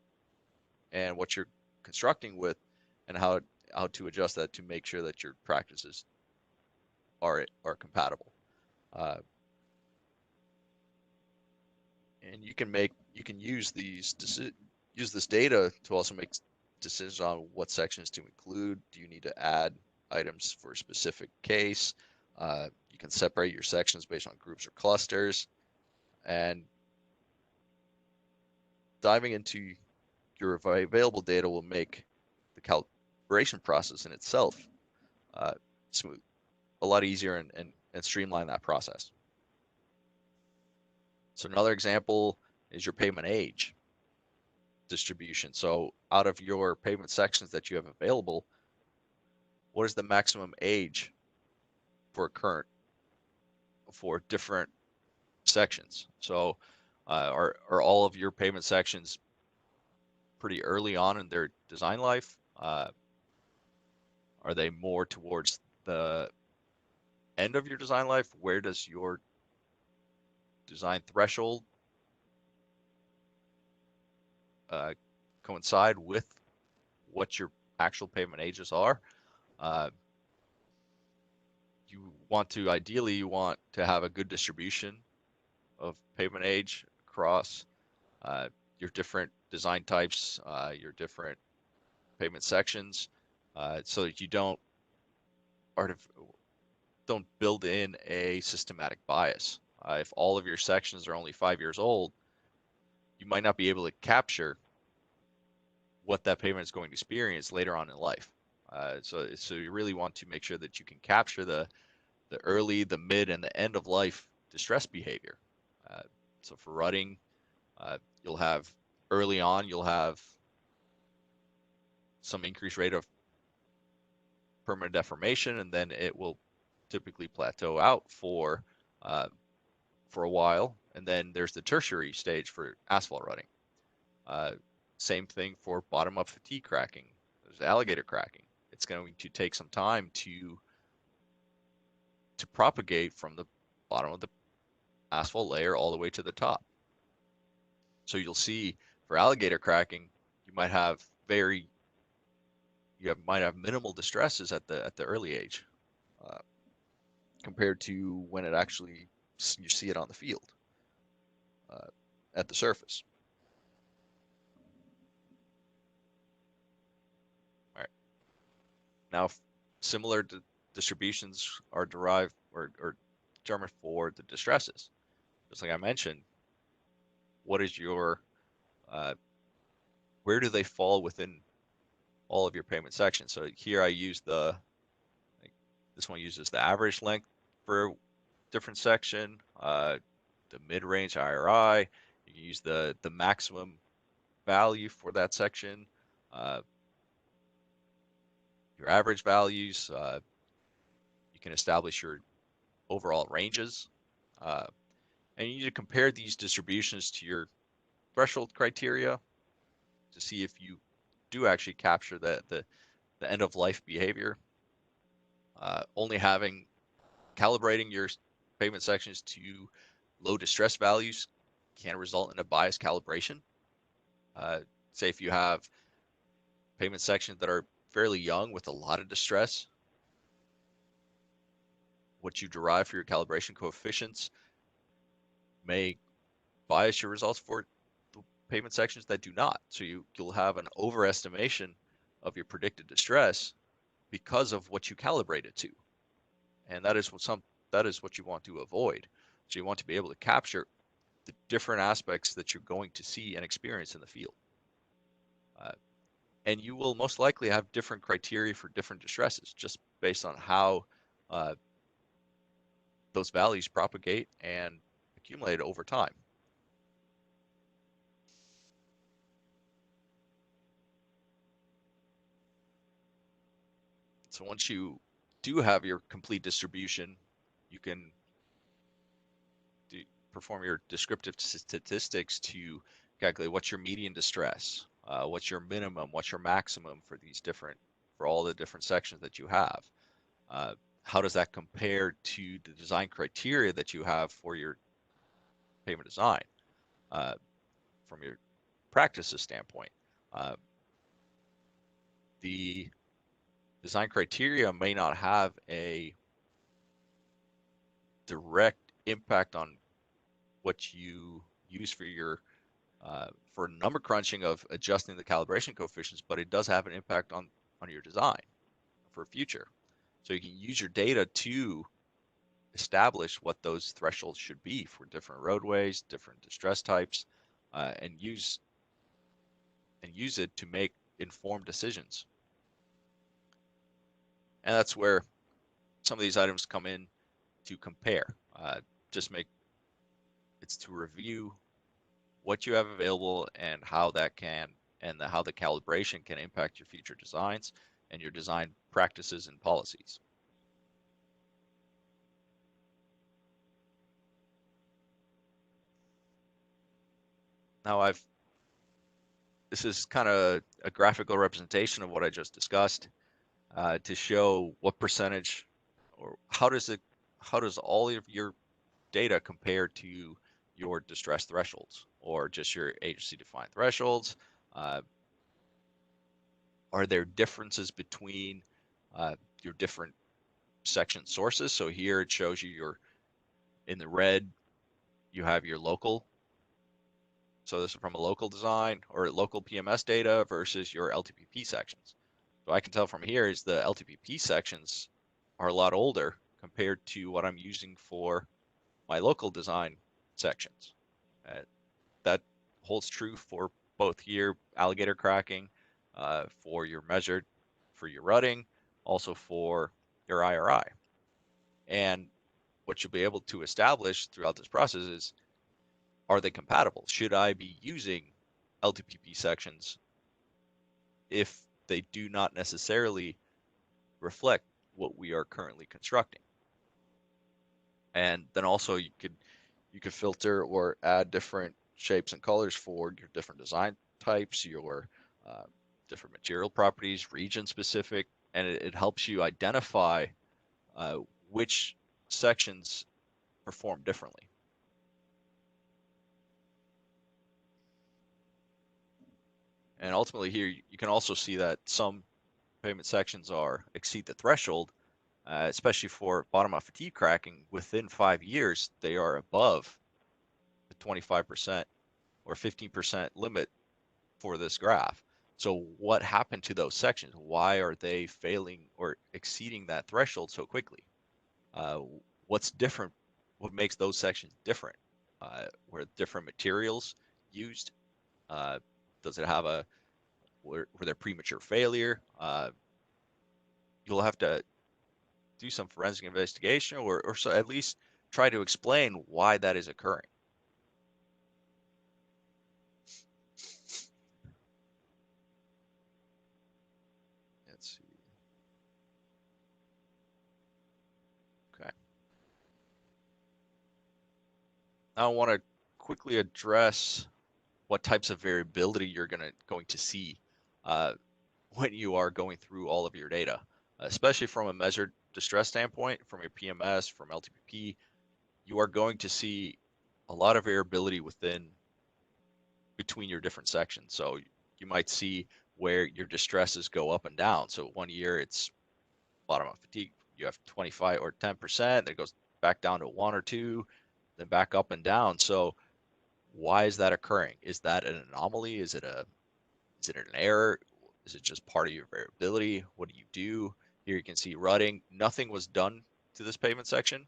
and what you're constructing with, and how to adjust that to make sure that your practices are compatible. And you can use this data to also make decisions on what sections to include. Do you need to add items for a specific case? You can separate your sections based on groups or clusters. And diving into your available data will make the calibration process in itself smooth, a lot easier, and streamline that process. So another example is your pavement age distribution. So out of your pavement sections that you have available, what is the maximum age for different sections? So are all of your pavement sections pretty early on in their design life? Are they more towards the end of your design life? Where does your design threshold coincide with what your actual pavement ages are? Ideally you want to have a good distribution of pavement age across your different design types, your different pavement sections, so that you don't build in a systematic bias. If all of your sections are only 5 years old, you might not be able to capture what that pavement is going to experience later on in life. So you really want to make sure that you can capture the early, the mid, and the end of life distress behavior. So for rutting, you'll have early on, you'll have some increased rate of permanent deformation, and then it will typically plateau out for a while. And then there's the tertiary stage for asphalt rutting. Same thing for bottom up fatigue cracking. There's alligator cracking. It's going to take some time to propagate from the bottom of the asphalt layer all the way to the top. So you'll see for alligator cracking, you might have minimal distresses at the early age, compared to when it actually you see it on the field, at the surface. All right. Now, similar distributions are derived or determined for the distresses. Just like I mentioned, what is your where do they fall within all of your pavement sections? So here I use this one uses the average length for different section, the mid-range IRI. You can use the maximum value for that section, your average values. You can establish your overall ranges, and you need to compare these distributions to your threshold criteria to see if you do actually capture the end of life behavior. Only calibrating your pavement sections to low distress values can result in a biased calibration. Say if you have pavement sections that are fairly young with a lot of distress, what you derive for your calibration coefficients may bias your results for the pavement sections that do not. So you'll have an overestimation of your predicted distress because of what you calibrated to, and that is what you want to avoid. So you want to be able to capture the different aspects that you're going to see and experience in the field. And you will most likely have different criteria for different distresses just based on how those values propagate and accumulate over time. So once you do have your complete distribution, you can perform your descriptive statistics to calculate what's your median distress, what's your minimum, what's your maximum for all the different sections that you have. How does that compare to the design criteria that you have for your pavement design, from your practices standpoint? the design criteria may not have a direct impact on what you use for your for number crunching of adjusting the calibration coefficients, but it does have an impact on your design for future. So you can use your data to establish what those thresholds should be for different roadways, different distress types, and use it to make informed decisions. And that's where some of these items come in to compare. It's to review what you have available and how that can, and how the calibration can impact your future designs and your design practices and policies. Now this is kind of a graphical representation of what I just discussed to show what percentage, or how does all of your data compare to your distress thresholds or just your agency defined thresholds. Are there differences between your different section sources? So here it shows you in the red, you have your local. So this is from a local design or local PMS data versus your LTPP sections. So I can tell from here is the LTPP sections are a lot older compared to what I'm using for my local design sections. That holds true for both here, alligator cracking, for your measured, for your rutting, also for your IRI. And what you'll be able to establish throughout this process is, are they compatible? Should I be using LTPP sections if they do not necessarily reflect what we are currently constructing? And then also you could filter or add different shapes and colors for your different design types, your different material properties, region specific, and it helps you identify which sections perform differently. And ultimately here, you can also see that some pavement sections exceed the threshold, especially for bottom out fatigue cracking. Within 5 years, they are above the 25% or 15% limit for this graph. So what happened to those sections? Why are they failing or exceeding that threshold so quickly? What's different? What makes those sections different? Were different materials used? Does it have were there premature failure? You'll have to do some forensic investigation or so at least try to explain why that is occurring. Let's see. Okay. Now I want to quickly address what types of variability you're going to see when you are going through all of your data, especially from a measured distress standpoint, from your PMS, from LTPP. You are going to see a lot of variability between your different sections. So you might see where your distresses go up and down. So 1 year it's bottom out fatigue, you have 25 or 10%, then it goes back down to 1 or 2, then back up and down. So why is that occurring? Is that an anomaly? Is it an error? Is it just part of your variability? What do you do? Here you can see rutting. Nothing was done to this pavement section.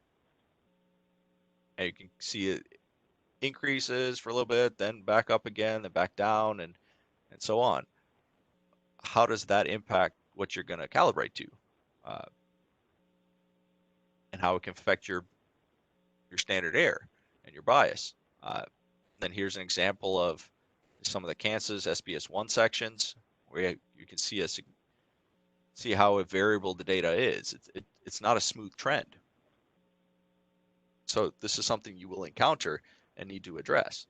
And you can see it increases for a little bit, then back up again, then back down, and so on. How does that impact what you're going to calibrate to? And how it can affect your standard error and your bias. Then here's an example of some of the Kansas SBS1 sections where you can see how variable the data is. It's not a smooth trend. So this is something you will encounter and need to address.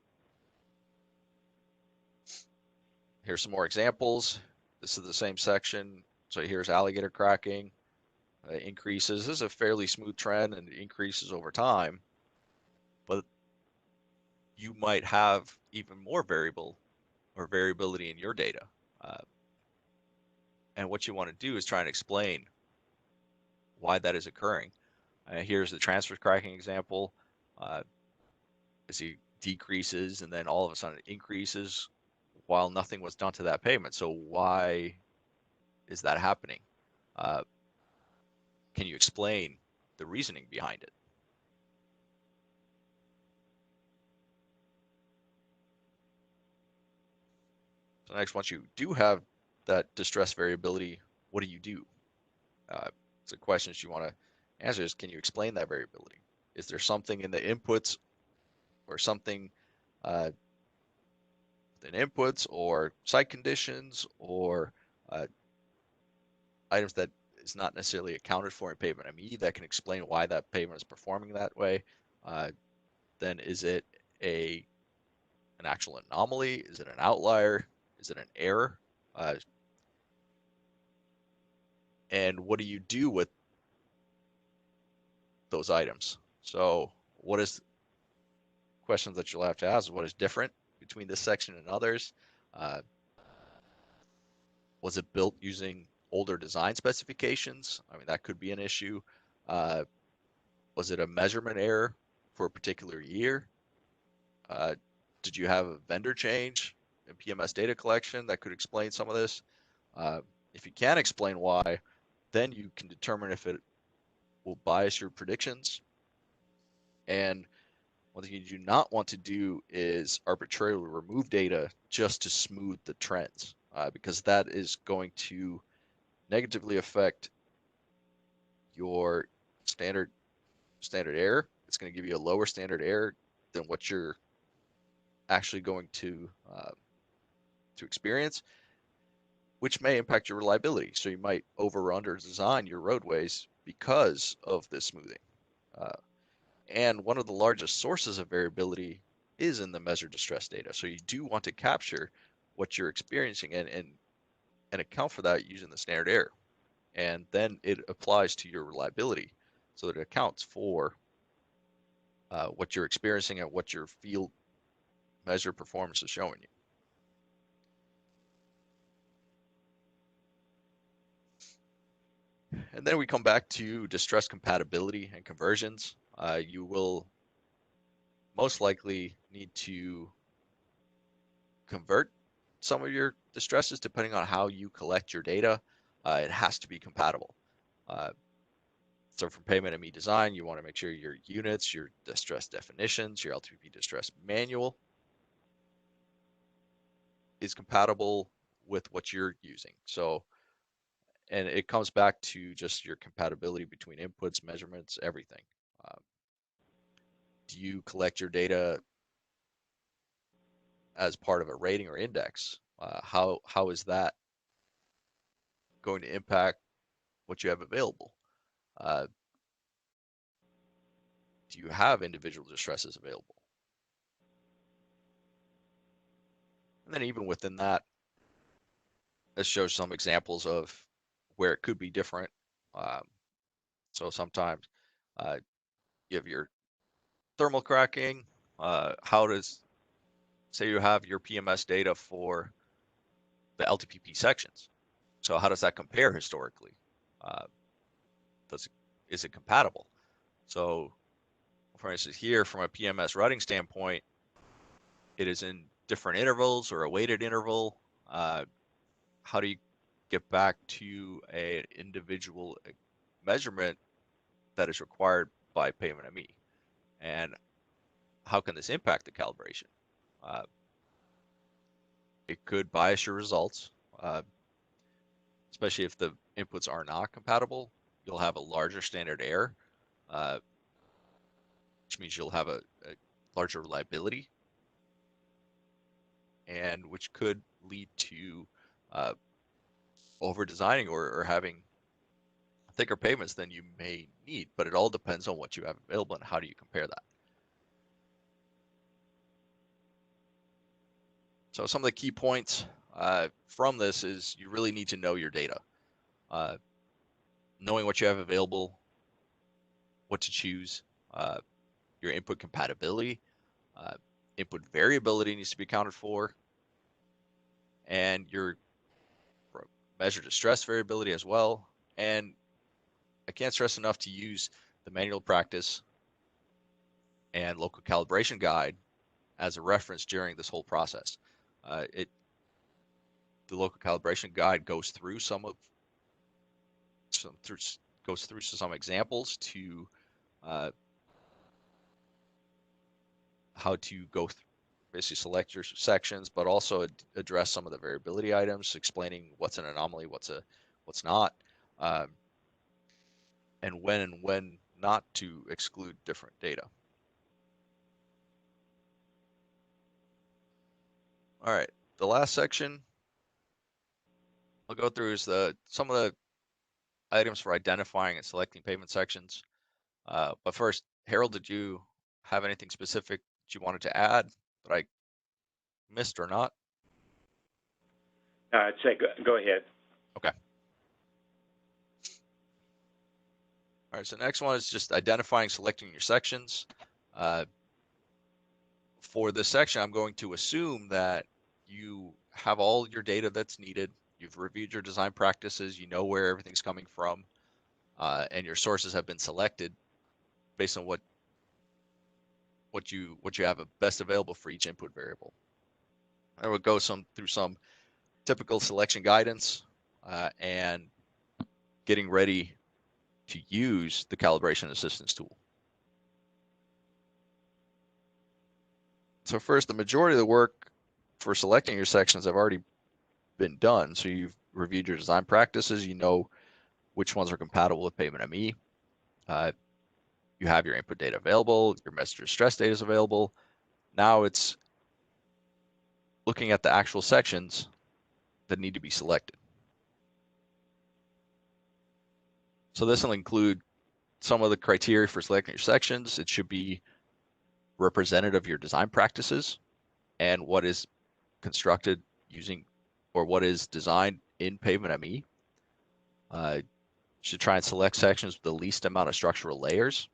Here's some more examples. This is the same section. So here's alligator cracking, increases. This is a fairly smooth trend and it increases over time. But you might have even more variability in your data. And what you want to do is try and explain why that is occurring. Here's the transfer cracking example. As he decreases and then all of a sudden it increases while nothing was done to that pavement. So why is that happening? Can you explain the reasoning behind it? So next, once you do have that distress variability, what do you do? So questions you want to answer is, can you explain that variability? Is there something in the inputs or something within inputs or site conditions or items that is not necessarily accounted for in pavement ME that can explain why that pavement is performing that way? Then is it an actual anomaly? Is it an outlier? Is it an error? And what do you do with those items? So what is questions that you'll have to ask? What is different between this section and others? Was it built using older design specifications? I mean, that could be an issue. Was it a measurement error for a particular year? Did you have a vendor change in PMS data collection that could explain some of this? If you can't explain why, then you can determine if it will bias your predictions. And one thing you do not want to do is arbitrarily remove data just to smooth the trends, because that is going to negatively affect your standard error. It's going to give you a lower standard error than what you're actually going to experience, which may impact your reliability. So you might over or under design your roadways because of this smoothing. And one of the largest sources of variability is in the measured distress data. So you do want to capture what you're experiencing and account for that using the standard error. And then it applies to your reliability so that it accounts for what you're experiencing and what your field measured performance is showing you. And then we come back to distress compatibility and conversions. You will most likely need to convert some of your distresses depending on how you collect your data. It has to be compatible. So for pavement ME design, you want to make sure your units, your distress definitions, your LTPP distress manual is compatible with what you're using. So, and it comes back to just your compatibility between inputs, measurements, everything. Do you collect your data as part of a rating or index? How is that going to impact what you have available? Do you have individual distresses available? And then even within that, this shows some examples of where it could be different. So sometimes you have your thermal cracking. How does, say you have your PMS data for the LTPP sections. So how does that compare historically? Is it compatible? So for instance, here from a PMS routing standpoint, it is in different intervals or a weighted interval. How do you get back to an individual measurement that is required by pavement ME? And how can this impact the calibration? It could bias your results, especially if the inputs are not compatible. You'll have a larger standard error, which means you'll have a larger reliability, and which could lead to over designing or having thicker pavements than you may need. But it all depends on what you have available and how do you compare that. So some of the key points from this is you really need to know your data. Knowing what you have available, what to choose, your input compatibility, input variability needs to be accounted for, and your measure distress variability as well. And I can't stress enough to use the manual practice and local calibration guide as a reference during this whole process. The local calibration guide goes through some examples to how to go through, basically select your sections, but also address some of the variability items, explaining what's an anomaly, what's not, and when not to exclude different data. All right, the last section I'll go through is some of the items for identifying and selecting pavement sections. But first, Harold, did you have anything specific that you wanted to add that I missed or not? I'd say go ahead. Okay. All right, so next one is just identifying, selecting your sections. For this section, I'm going to assume that you have all your data that's needed. You've reviewed your design practices. You know where everything's coming from, and your sources have been selected based on what you have best available for each input variable. I would go through some typical selection guidance and getting ready to use the calibration assistance tool. So first, the majority of the work for selecting your sections have already been done. So you've reviewed your design practices. You know which ones are compatible with Pavement ME. You have your input data available. Your messenger stress data is available. Now it's looking at the actual sections that need to be selected. So this will include some of the criteria for selecting your sections. It should be representative of your design practices and what is constructed using or what is designed in Pavement ME. You should try and select sections with the least amount of structural layers.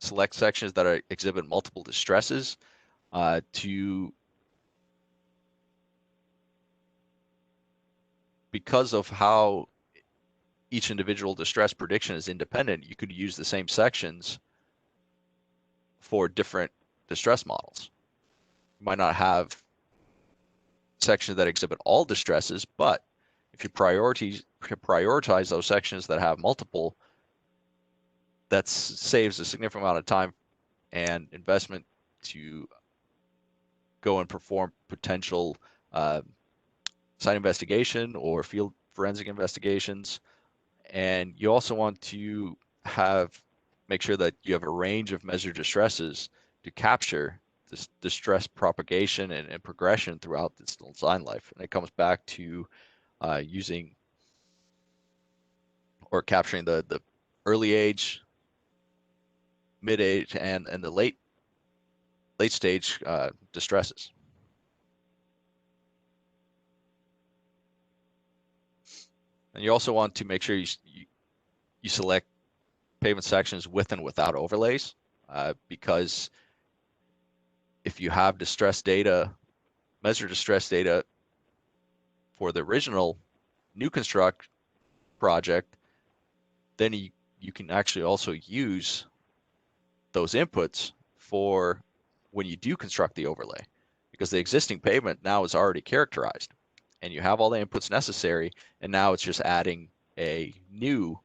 Select sections that exhibit multiple distresses because of how each individual distress prediction is independent, you could use the same sections for different distress models. You might not have sections that exhibit all distresses, but if you prioritize those sections that have multiple, that saves a significant amount of time and investment to go and perform potential site investigation or field forensic investigations. And you also want to make sure that you have a range of measured distresses to capture this distress propagation and progression throughout this design life. And it comes back to using or capturing the early age, mid age, and the late stage distresses. And you also want to make sure you select pavement sections with and without overlays, because if you have distress data, measured distress data for the original new construct project, then you can actually also use those inputs for when you do construct the overlay, because the existing pavement now is already characterized and you have all the inputs necessary, and now it's just adding the new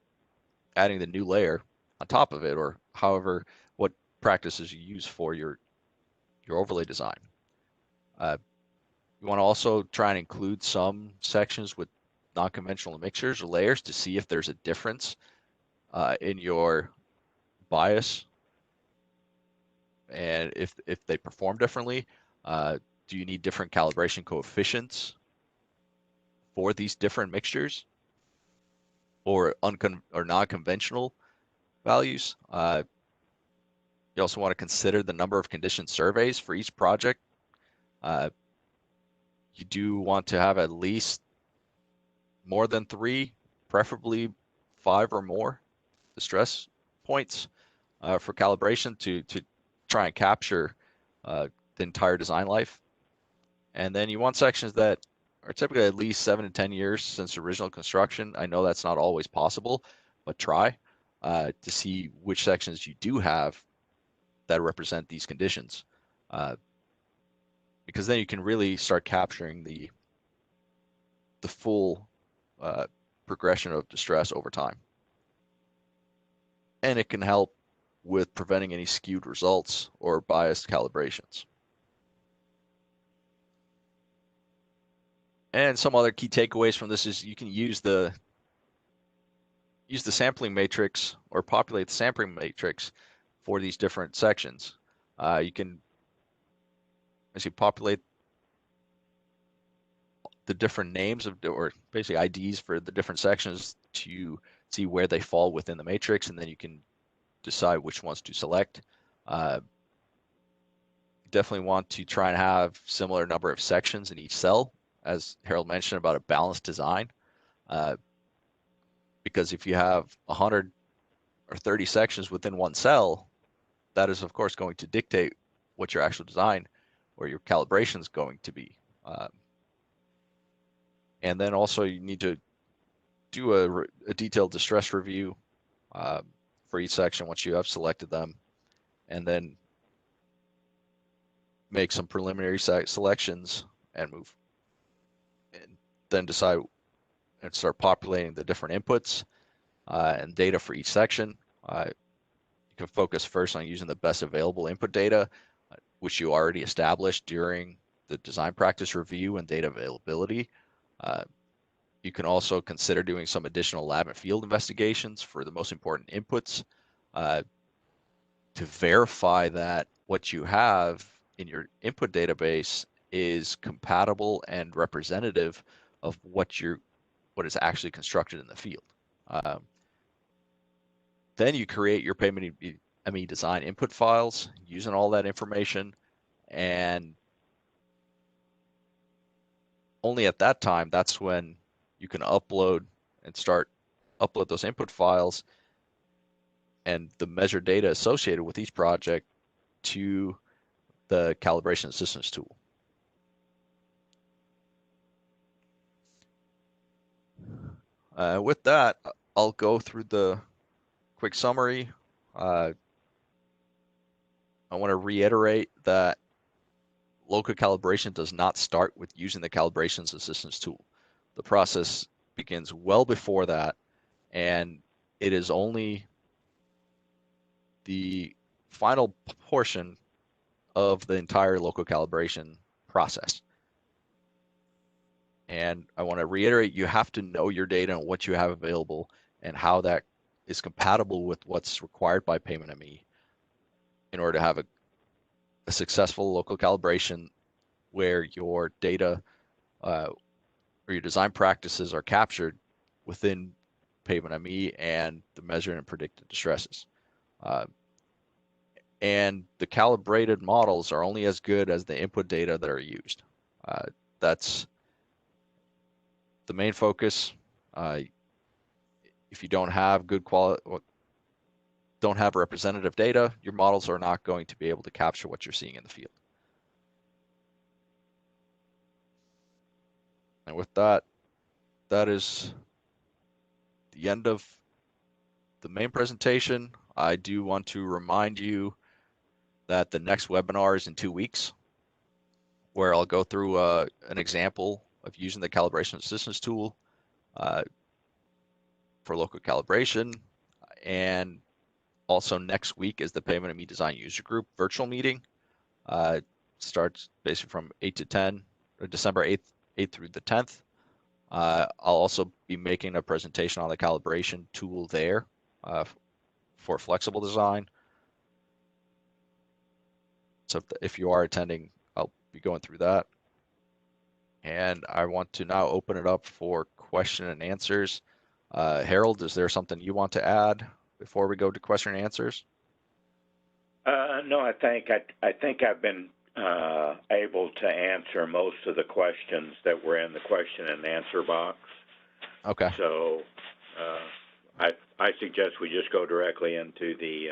layer on top of it, or however what practices you use for your overlay design. You want to also try and include some sections with non-conventional mixtures or layers to see if there's a difference in your bias, and if they perform differently. Do you need different calibration coefficients for these different mixtures, or non-conventional values? You also want to consider the number of condition surveys for each project. You do want to have at least more than 3, preferably 5 or more distress points for calibration to try and capture the entire design life. And then you want sections that are typically at least 7 to 10 years since original construction. I know that's not always possible, but try to see which sections you do have that represent these conditions, because then you can really start capturing the full progression of distress over time. And it can help with preventing any skewed results or biased calibrations. And some other key takeaways from this is you can use the sampling matrix or populate the sampling matrix for these different sections. You can, as you populate the different names of, or basically IDs for the different sections, to see where they fall within the matrix, and then you can decide which ones to select. Definitely want to try and have similar number of sections in each cell, as Harold mentioned about a balanced design. Because if you have 100 or 30 sections within one cell, that is of course going to dictate what your actual design or your calibration is going to be. And then also you need to do a detailed distress review for each section once you have selected them, and then make some preliminary selections and move, and then decide and start populating the different inputs and data for each section. You can focus first on using the best available input data, which you already established during the design practice review and data availability. You can also consider doing some additional lab and field investigations for the most important inputs to verify that what you have in your input database is compatible and representative of what is actually constructed in the field. Then you create your Pavement ME design input files using all that information, and only at that time, that's when you can upload those input files and the measured data associated with each project to the calibration assistance tool. With that, I'll go through the quick summary. I want to reiterate that local calibration does not start with using the calibrations assistance tool. The process begins well before that, and it is only the final portion of the entire local calibration process. And I want to reiterate, you have to know your data and what you have available and how that is compatible with what's required by Pavement ME in order to have a successful local calibration where your data or your design practices are captured within Pavement ME and the measured and predicted distresses. And the calibrated models are only as good as the input data that are used. That's the main focus. If you don't have good quality, don't have representative data, your models are not going to be able to capture what you're seeing in the field. And with that, that is the end of the main presentation. I do want to remind you that the next webinar is in 2 weeks, where I'll go through an example of using the calibration assistance tool for local calibration. And also next week is the Pavement ME Design User Group virtual meeting. Starts basically from 8 to 10, or December 8th through the 10th. I'll also be making a presentation on the calibration tool there for flexible design. So if you are attending, I'll be going through that. And I want to now open it up for question and answers. Harold, is there something you want to add before we go to question and answers? No, I think I've been able to answer most of the questions that were in the question and answer box. Okay. So I suggest we just go directly into the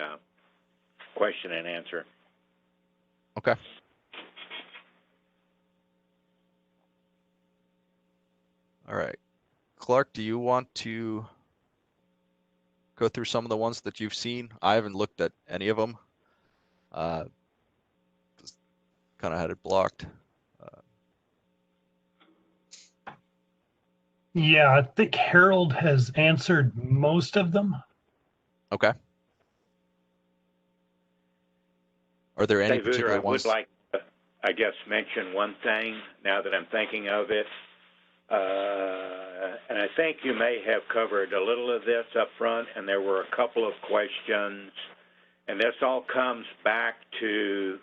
question and answer. Okay. All right. Clark, do you want to go through some of the ones that you've seen? I haven't looked at any of them. Just kind of had it blocked. Yeah, I think Harold has answered most of them. Okay. Are there any Hey, Vooter, particular I would ones? like to, I guess, mention one thing now that I'm thinking of it. And I think you may have covered a little of this up front, and there were a couple of questions. And this all comes back to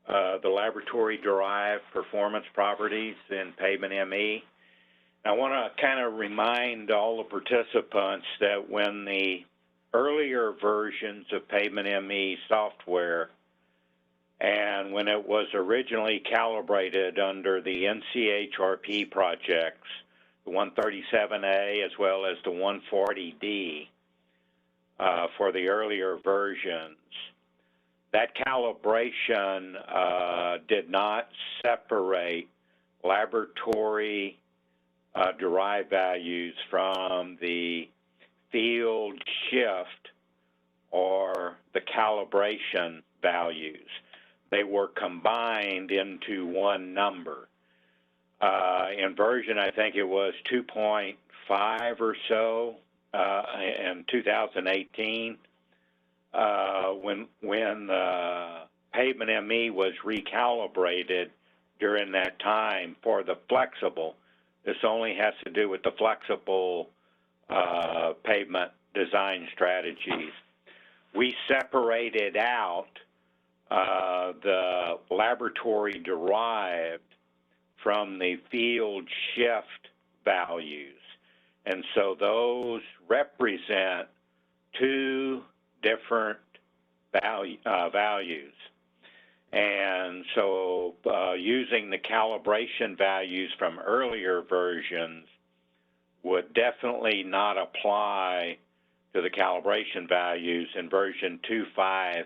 the laboratory-derived performance properties in Pavement ME. I want to kind of remind all the participants that when the earlier versions of Pavement ME software and when it was originally calibrated under the NCHRP projects, the 137A as well as the 140D for the earlier versions, that calibration did not separate laboratory derived values from the field shift or the calibration values. They were combined into one number. In version, I think it was 2.5 or so in 2018, when Pavement ME was recalibrated during that time for the flexible. This only has to do with the flexible pavement design strategies. We separated out the laboratory derived from the field shift values. And so those represent two different values. And so using the calibration values from earlier versions would definitely not apply to the calibration values in version 2.5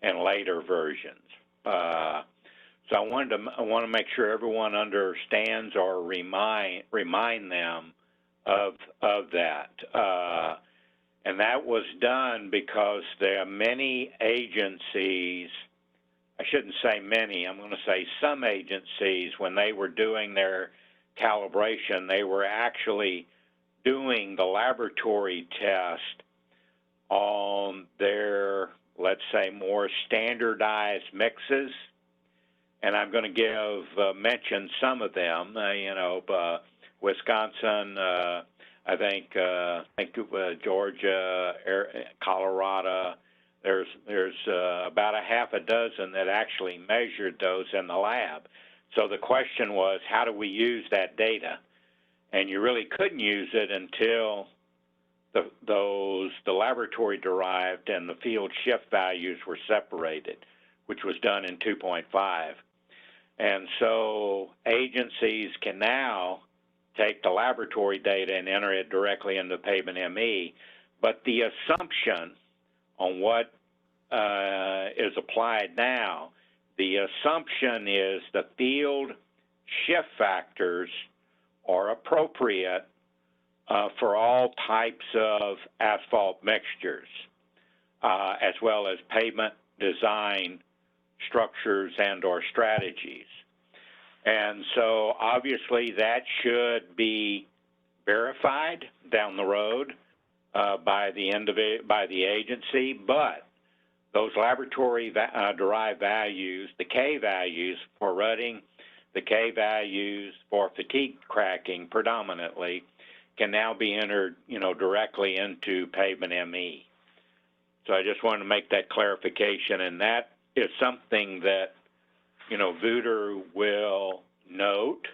and later versions. So I want to make sure everyone understands or remind them of that. And that was done because there are many agencies, I shouldn't say many, I'm going to say some agencies, when they were doing their calibration, they were actually doing the laboratory test on their, let's say, more standardized mixes. And I'm going to mention some of them, Wisconsin, I think Georgia, Colorado. There's about a half a dozen that actually measured those in the lab. So the question was, how do we use that data? And you really couldn't use it until the laboratory derived and the field shift values were separated, which was done in 2.5. And so agencies can now take the laboratory data and enter it directly into Pavement ME, but the assumption on what is applied now, the assumption is the field shift factors are appropriate for all types of asphalt mixtures, as well as pavement design structures and or strategies. And so obviously that should be verified down the road by the agency, but those laboratory derived values, the K values for rutting, the K values for fatigue cracking predominantly, can now be entered, directly into Pavement ME. So I just wanted to make that clarification, and that is something that, Vooter will note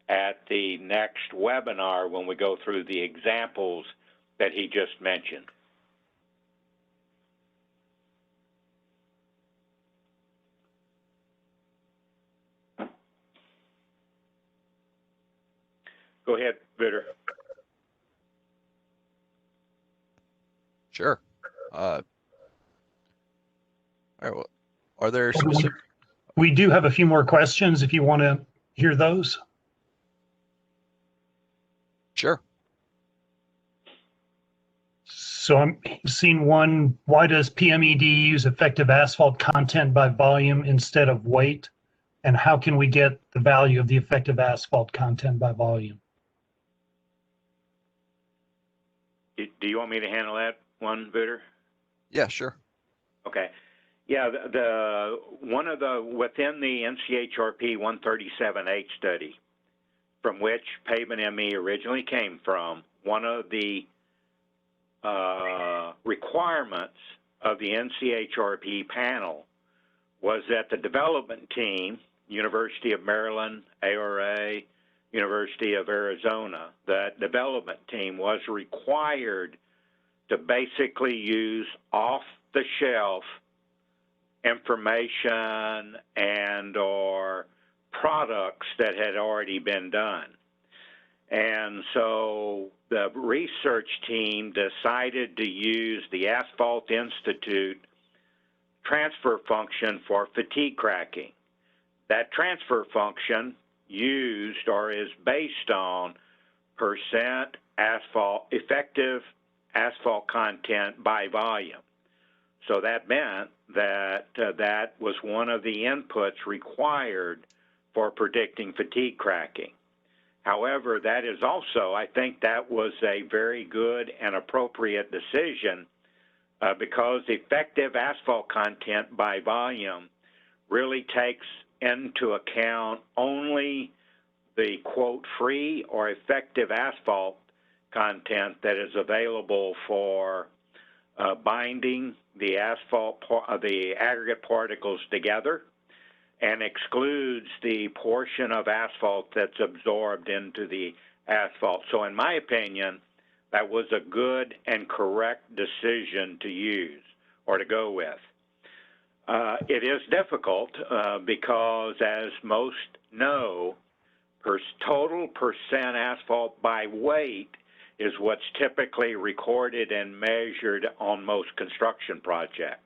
at the next webinar when we go through the examples that he just mentioned. Go ahead, Vooter. Sure. All right. Well, are there specific? We do have a few more questions if you want to hear those. Sure. So I'm seeing one, why does PMED use effective asphalt content by volume instead of weight? And how can we get the value of the effective asphalt content by volume? Do you want me to handle that one, Vitter? Yeah, sure. Okay. Yeah, one of the, within the NCHRP 137H study, from which Pavement ME originally came from, one of the requirements of the NCHRP panel was that the development team, University of Maryland, ARA, University of Arizona, that development team was required to basically use off-the-shelf information and or products that had already been done. And so the research team decided to use the Asphalt Institute transfer function for fatigue cracking. That transfer function used or is based on percent asphalt, effective asphalt content by volume. So that meant that that was one of the inputs required for predicting fatigue cracking. However, that is also, I think that was a very good and appropriate decision because effective asphalt content by volume really takes into account only the quote free or effective asphalt content that is available for binding the asphalt, the aggregate particles together, and excludes the portion of asphalt that's absorbed into the asphalt. So in my opinion, that was a good and correct decision to use or to go with. It is difficult because, as most know, total percent asphalt by weight is what's typically recorded and measured on most construction projects.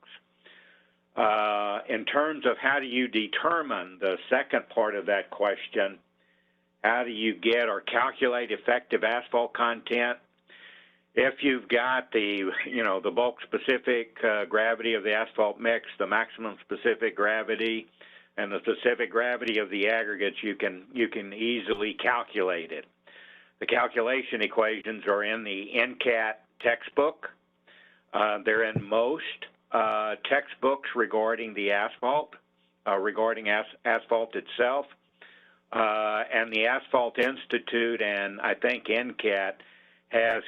In terms of how do you determine the second part of that question, how do you get or calculate effective asphalt content? If you've got the, the bulk specific gravity of the asphalt mix, the maximum specific gravity, and the specific gravity of the aggregates, you can easily calculate it. The calculation equations are in the NCAT textbook. They're in most textbooks regarding the asphalt, regarding asphalt itself. And the Asphalt Institute and I think NCAT has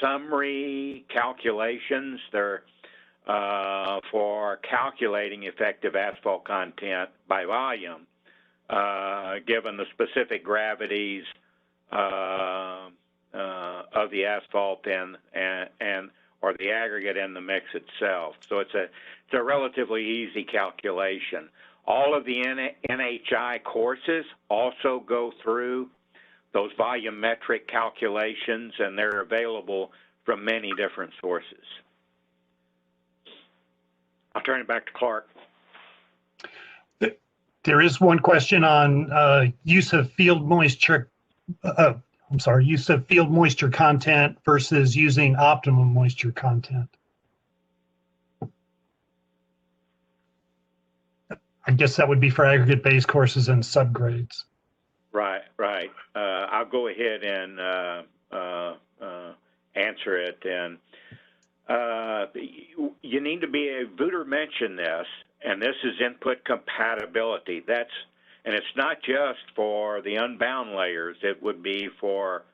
summary calculations. They're for calculating effective asphalt content by volume, given the specific gravities of the asphalt and or the aggregate and the mix itself. So it's a relatively easy calculation. All of the NHI courses also go through those volumetric calculations, and they're available from many different sources. I'll turn it back to Clark. There is one question on use of field moisture. Use of field moisture content versus using optimum moisture content. I guess that would be for aggregate-based courses and subgrades. Right. I'll go ahead and answer it. And you need to be, Wouter mentioned this, and this is input compatibility. And it's not just for the unbound layers. It would be for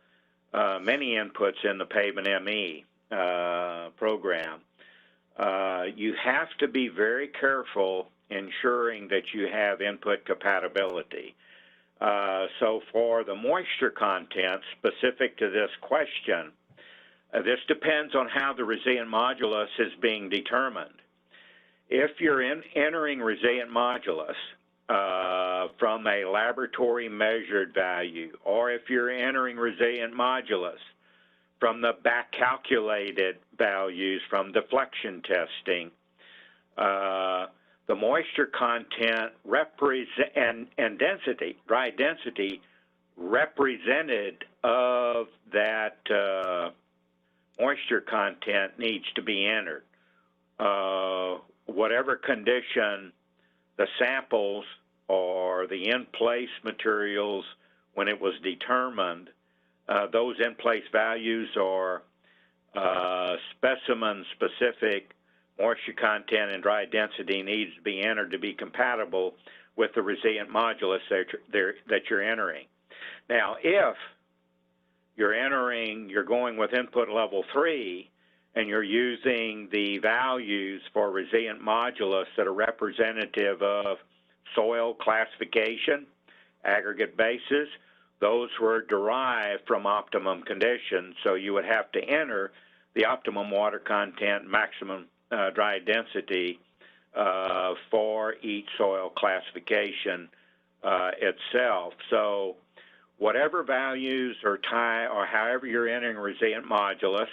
many inputs in the Pavement ME program. You have to be very careful ensuring that you have input compatibility. So for the moisture content specific to this question, this depends on how the resilient modulus is being determined. If you're entering resilient modulus from a laboratory measured value, or if you're entering resilient modulus from the back calculated values from deflection testing, the moisture content and density, dry density, represented of that moisture content needs to be entered. Whatever condition the samples or the in-place materials when it was determined, those in-place values are specimen-specific moisture content and dry density needs to be entered to be compatible with the resilient modulus that you're entering. Now, if you're going with input level 3 and you're using the values for resilient modulus that are representative of soil classification, aggregate bases, those were derived from optimum conditions, so you would have to enter the optimum water content, maximum dry density for each soil classification itself. So whatever values or however you're entering resilient modulus,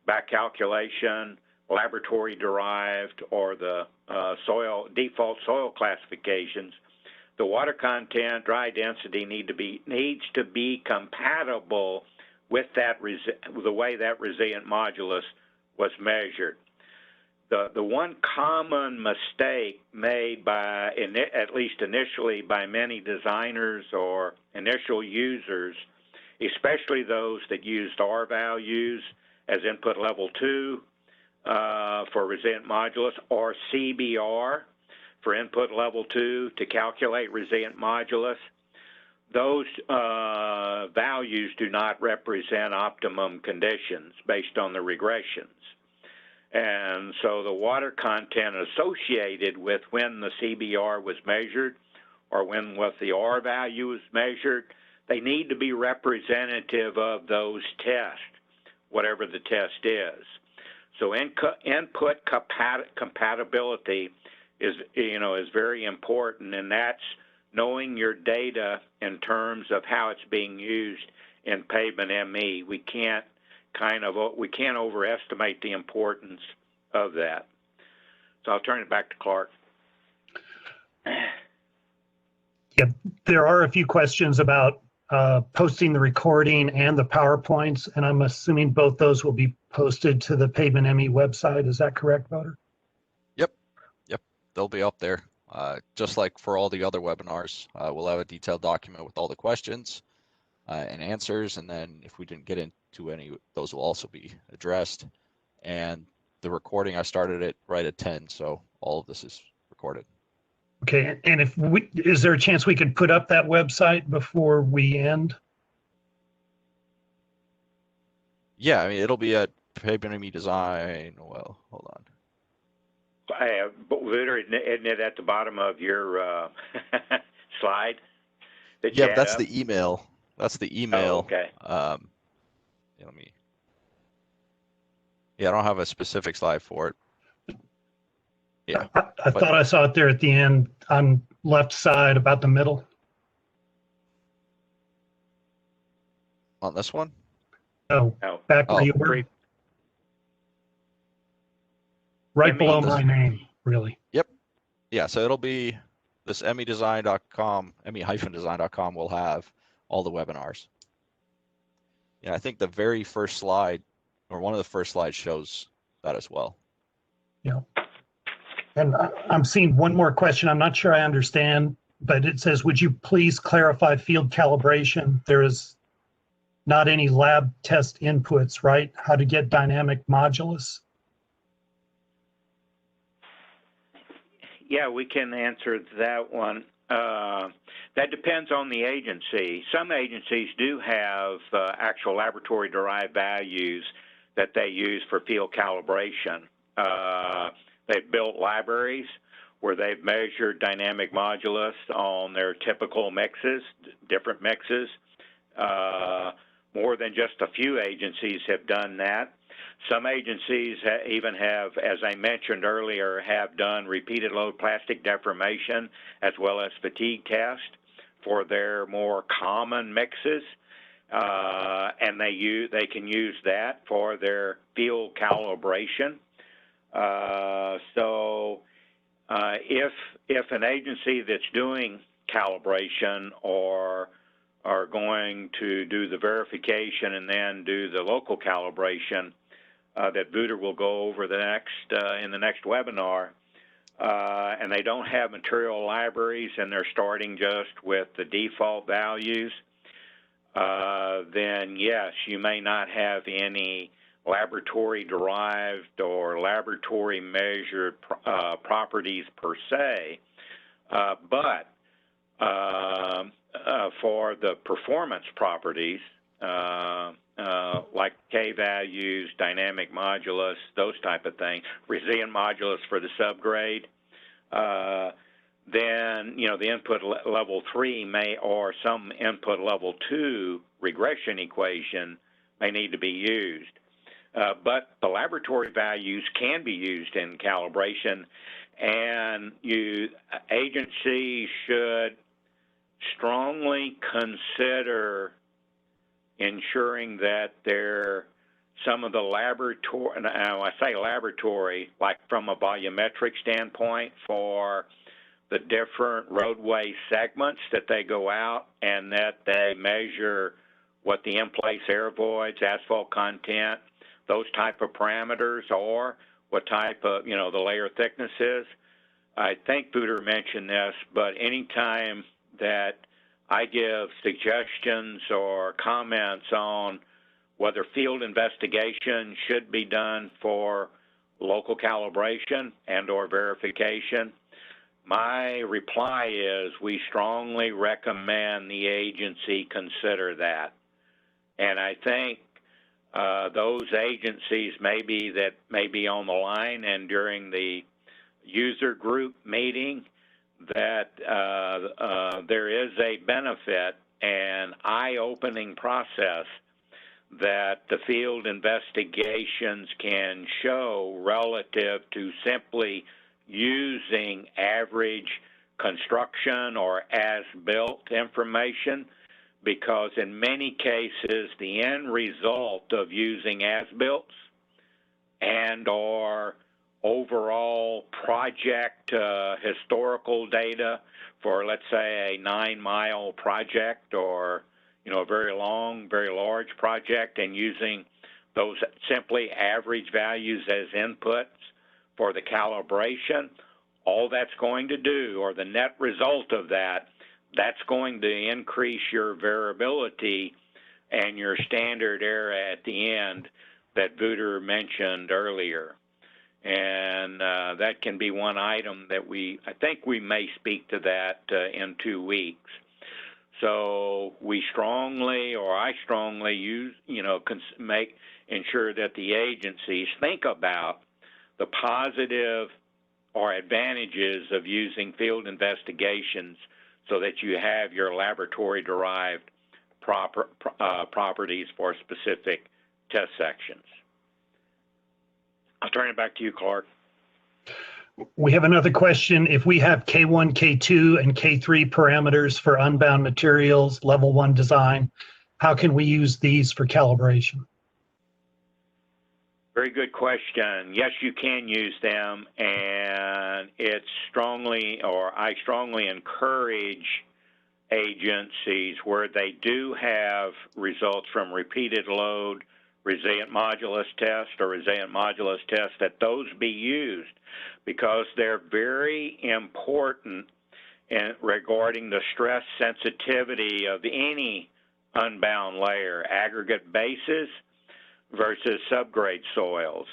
back calculation, laboratory derived, or the default soil classifications, the water content, dry density needs to be compatible with the way that resilient modulus was measured. The one common mistake made by, at least initially, by many designers or initial users, especially those that used R values as input level 2 for resilient modulus, or CBR for input level 2 to calculate resilient modulus, those values do not represent optimum conditions based on the regressions. And so the water content associated with when the CBR was measured or when what the R value was measured, they need to be representative of those tests, whatever the test is. So input compatibility is very important, and that's knowing your data in terms of how it's being used in Pavement ME. We can't overestimate the importance of that. So I'll turn it back to Clark. Yeah, there are a few questions about posting the recording and the PowerPoints, and I'm assuming both those will be posted to the Pavement ME website. Is that correct, Voter? Yep, they'll be up there. Just like for all the other webinars, we'll have a detailed document with all the questions and answers, and then if we didn't get into any, those will also be addressed. And the recording, I started it right at 10, so all of this is recorded. Okay, and is there a chance we could put up that website before we end? Yeah, I mean, it'll be at Pavement ME Design. Well, hold on. But isn't it at the bottom of your slide? Yeah, that's the email. That's the email. Oh, okay. Yeah, I don't have a specific slide for it. Yeah. I thought I saw it there at the end on left side about the middle. On this one? No, back where you were. Right below my name, really. Yep. Yeah, so it'll be this medesign.com, me-design.com will have all the webinars. Yeah, I think the very first slide, or one of the first slides, shows that as well. Yeah. And I'm seeing one more question. I'm not sure I understand, but it says, would you please clarify field calibration? There is not any lab test inputs, right? How to get dynamic modulus? Yeah, we can answer that one. That depends on the agency. Some agencies do have actual laboratory-derived values that they use for field calibration. They've built libraries where they've measured dynamic modulus on their typical mixes, different mixes. More than just a few agencies have done that. Some agencies even have, as I mentioned earlier, have done repeated load plastic deformation as well as fatigue test for their more common mixes, and they can use that for their field calibration. So if an agency that's doing calibration or are going to do the verification and then do the local calibration that Wouter will go over the next in the next webinar, and they don't have material libraries and they're starting just with the default values, then yes, you may not have any laboratory-derived or laboratory-measured properties per se, but for the performance properties, like K-values, dynamic modulus, those type of things, resilient modulus for the subgrade, then, you know, the input level 3 may, or some input level 2 regression equation may need to be used. But the laboratory values can be used in calibration, and agencies should strongly consider ensuring that some of the laboratory, now I say laboratory, like from a volumetric standpoint for the different roadway segments that they go out, and that they measure what the in-place air voids, asphalt content, those type of parameters, or what type of, you know, the layer thickness is. I think Wouter mentioned this, but anytime that I give suggestions or comments on whether field investigation should be done for local calibration and or verification, my reply is we strongly recommend the agency consider that. And I think those agencies may be on the line and during the user group meeting that there is a benefit and eye-opening process that the field investigations can show relative to simply using average construction or as-built information, because in many cases the end result of using as-builts and or overall project historical data for, let's say, a 9-mile project or, you know, a very long, very large project, and using those simply average values as inputs for the calibration, all that's going to do, or the net result of that, that's going to increase your variability and your standard error at the end that Wouter mentioned earlier. And that can be one item that I think we may speak to that in 2 weeks. So we strongly, or I strongly ensure that the agencies think about the positive or advantages of using field investigations so that you have your laboratory-derived properties for specific test sections. I'll turn it back to you, Clark. We have another question. If we have K1, K2, and K3 parameters for unbound materials, level 1 design, how can we use these for calibration? Very good question. Yes, you can use them, and it's strongly, or I strongly encourage agencies where they do have results from repeated load, resilient modulus test, or resilient modulus test, that those be used, because they're very important regarding the stress sensitivity of any unbound layer, aggregate bases versus subgrade soils.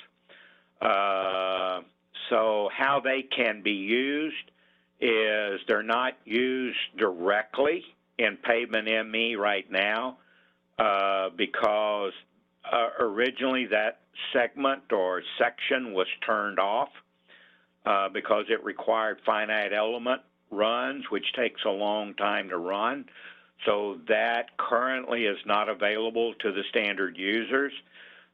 So how they can be used is they're not used directly in Pavement ME right now because originally that segment or section was turned off because it required finite element runs, which takes a long time to run. So that currently is not available to the standard users.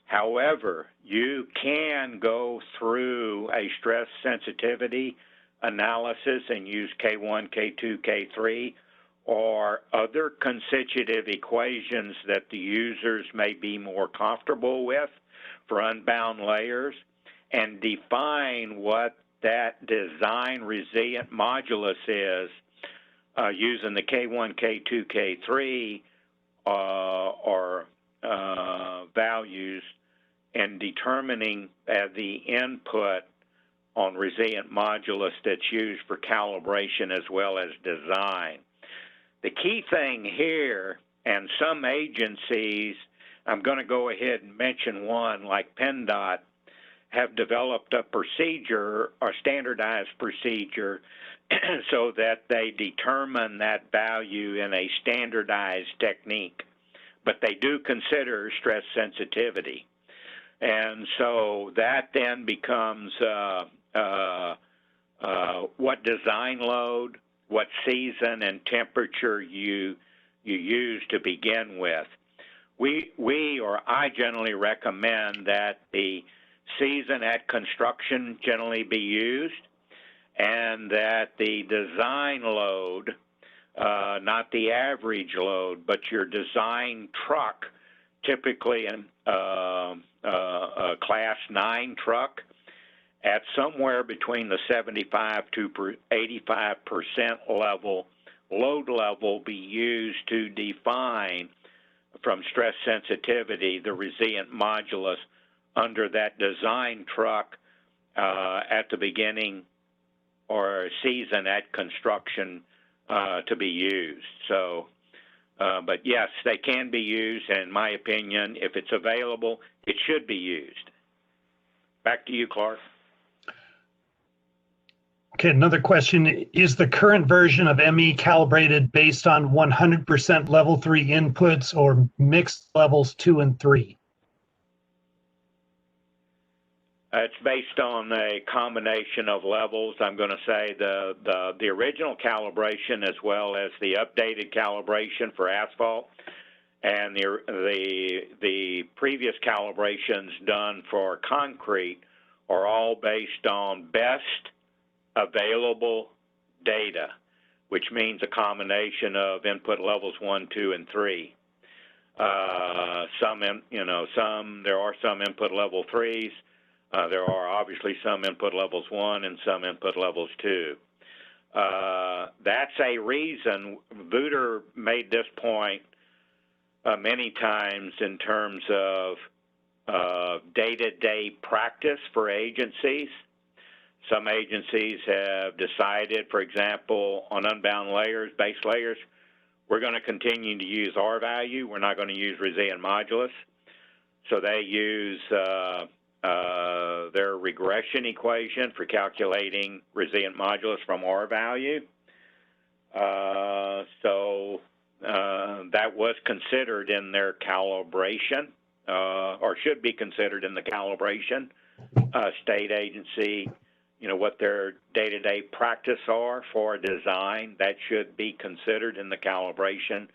However, you can go through a stress sensitivity analysis and use K1, K2, K3, or other constitutive equations that the users may be more comfortable with for unbound layers, and define what that design resilient modulus is using the K1, K2, K3 or values and determining the input on resilient modulus that's used for calibration as well as design. The key thing here, and some agencies, I'm going to go ahead and mention one like PennDOT, have developed a procedure or standardized procedure so that they determine that value in a standardized technique. But they do consider stress sensitivity. And so that then becomes what design load, what season and temperature you use to begin with. We or I generally recommend that the season at construction generally be used, and that the design load, not the average load, but your design truck, typically a Class 9 truck, at somewhere between the 75 to 85% level, load level, be used to define from stress sensitivity the resilient modulus under that design truck at the beginning or season at construction to be used. So, but yes, they can be used, and in my opinion, if it's available, it should be used. Back to you, Clark. Okay, another question. Is the current version of ME calibrated based on 100% level 3 inputs or mixed levels 2 and 3? It's based on a combination of levels. I'm going to say the original calibration as well as the updated calibration for asphalt, and the previous calibrations done for concrete are all based on best available data, which means a combination of input levels 1, 2, and 3. There are some input level 3s. There are obviously some input levels 1 and some input levels 2. That's a reason Wouter made this point many times in terms of day-to-day practice for agencies. Some agencies have decided, for example, on unbound layers, base layers, we're going to continue to use R value. We're not going to use resilient modulus. So they use their regression equation for calculating resilient modulus from R value. So that was considered in their calibration, or should be considered in the calibration. State agency, what their day-to-day practice are for design, that should be considered in the calibration.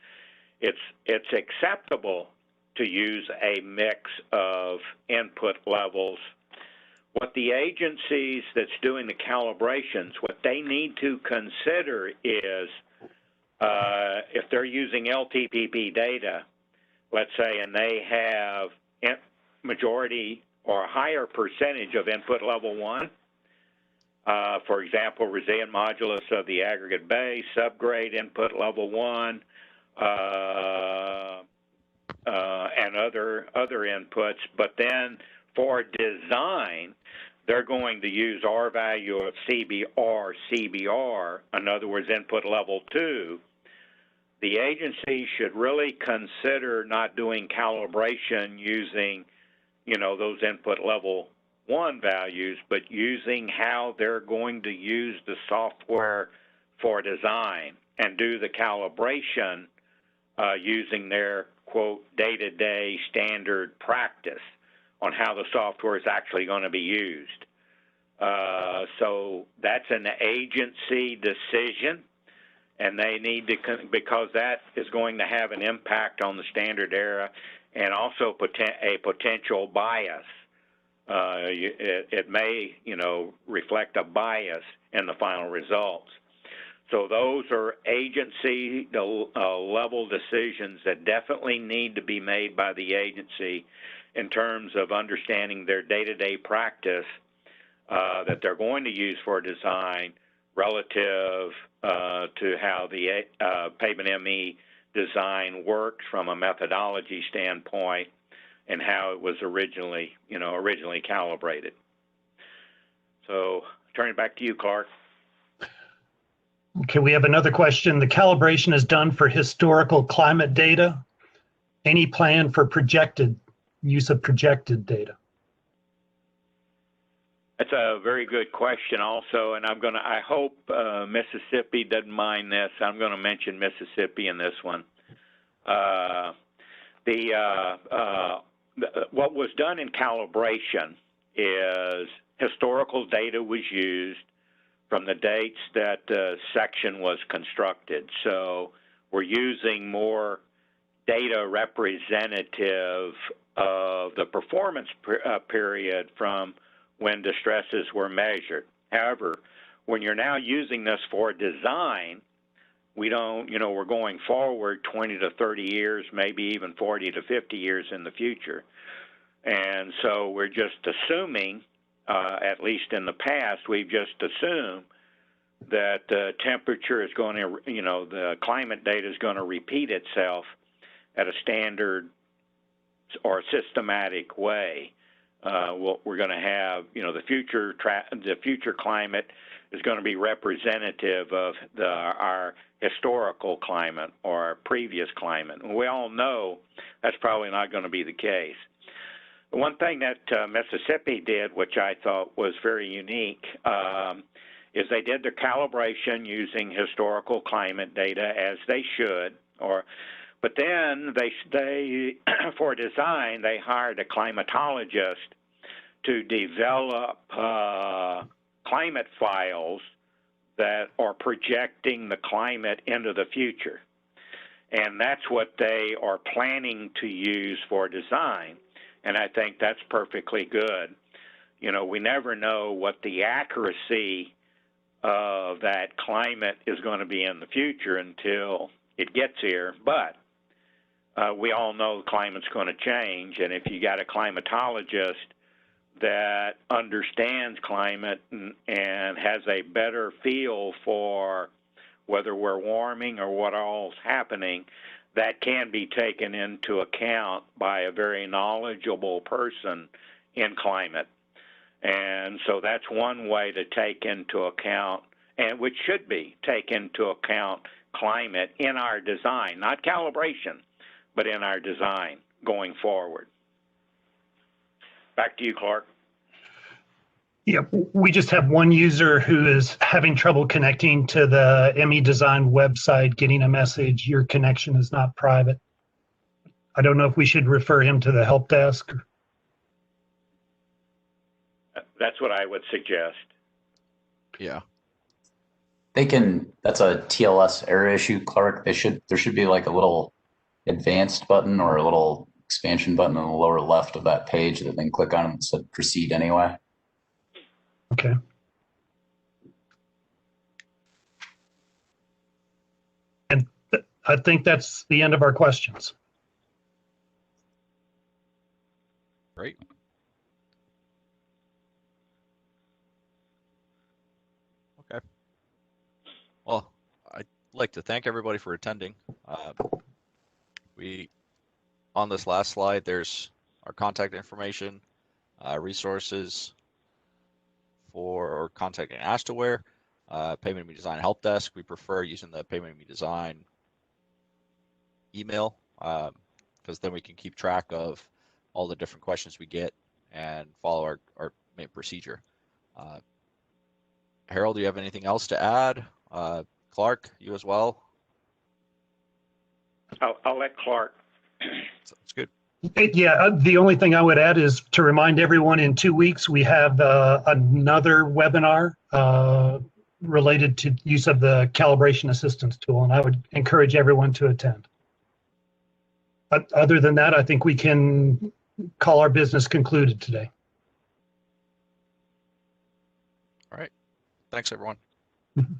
It's acceptable to use a mix of input levels. What the agencies that's doing the calibrations, what they need to consider is if they're using LTPP data, let's say, and they have majority or a higher percentage of input level 1, for example, resilient modulus of the aggregate base, subgrade input level 1, and other inputs, but then for design, they're going to use R value of CBR, in other words, input level 2. The agency should really consider not doing calibration using, those input level 1 values, but using how they're going to use the software for design and do the calibration using their, quote, day-to-day standard practice on how the software is actually going to be used. So that's an agency decision, and they need to, because that is going to have an impact on the standard error and also a potential bias. It may, reflect a bias in the final results. So those are agency level decisions that definitely need to be made by the agency in terms of understanding their day-to-day practice that they're going to use for design relative to how the Pavement ME design works from a methodology standpoint and how it was originally calibrated. So turn it back to you, Clark. Okay, we have another question. The calibration is done for historical climate data. Any plan for use of projected data? That's a very good question also, and I hope Mississippi doesn't mind this. I'm going to mention Mississippi in this one. What was done in calibration is historical data was used from the dates that the section was constructed. So we're using more data representative of the performance period from when the stresses were measured. However, when you're now using this for design, we don't, we're going forward 20 to 30 years, maybe even 40 to 50 years in the future. And so we're just assuming, at least in the past, we've just assumed that the temperature is going to, the climate data is going to repeat itself at a standard or systematic way. We're going to have, the future climate is going to be representative of our historical climate or our previous climate. And we all know that's probably not going to be the case. The one thing that Mississippi did, which I thought was very unique, is they did their calibration using historical climate data, as they should, but then they for design, they hired a climatologist to develop climate files that are projecting the climate into the future. And that's what they are planning to use for design. And I think that's perfectly good. We never know what the accuracy of that climate is going to be in the future until it gets here. But we all know the climate's going to change. And if you got a climatologist that understands climate and has a better feel for whether we're warming or what all's happening, that can be taken into account by a very knowledgeable person in climate. And so that's one way to take into account, and which should be take into account climate in our design, not calibration, but in our design going forward. Back to you, Clark. Yeah, we just have one user who is having trouble connecting to the ME Design website, getting a message, your connection is not private. I don't know if we should refer him to the help desk. That's what I would suggest. Yeah. That's a TLS error issue, Clark. There should be like a little advanced button or a little expansion button on the lower left of that page that they can click on and said proceed anyway. Okay. And I think that's the end of our questions. Great. Okay. Well, I'd like to thank everybody for attending. On this last slide, there's our contact information, resources for contacting AASHTOWare, Pavement and Design Help Desk. We prefer using the Pavement and Design email because then we can keep track of all the different questions we get and follow our main procedure. Harold, do you have anything else to add? Clark, you as well? I'll let Clark. That's good. Yeah, the only thing I would add is to remind everyone in 2 weeks, we have another webinar related to use of the calibration assistance tool, and I would encourage everyone to attend. But other than that, I think we can call our business concluded today. All right. Thanks, everyone. Mm-hmm.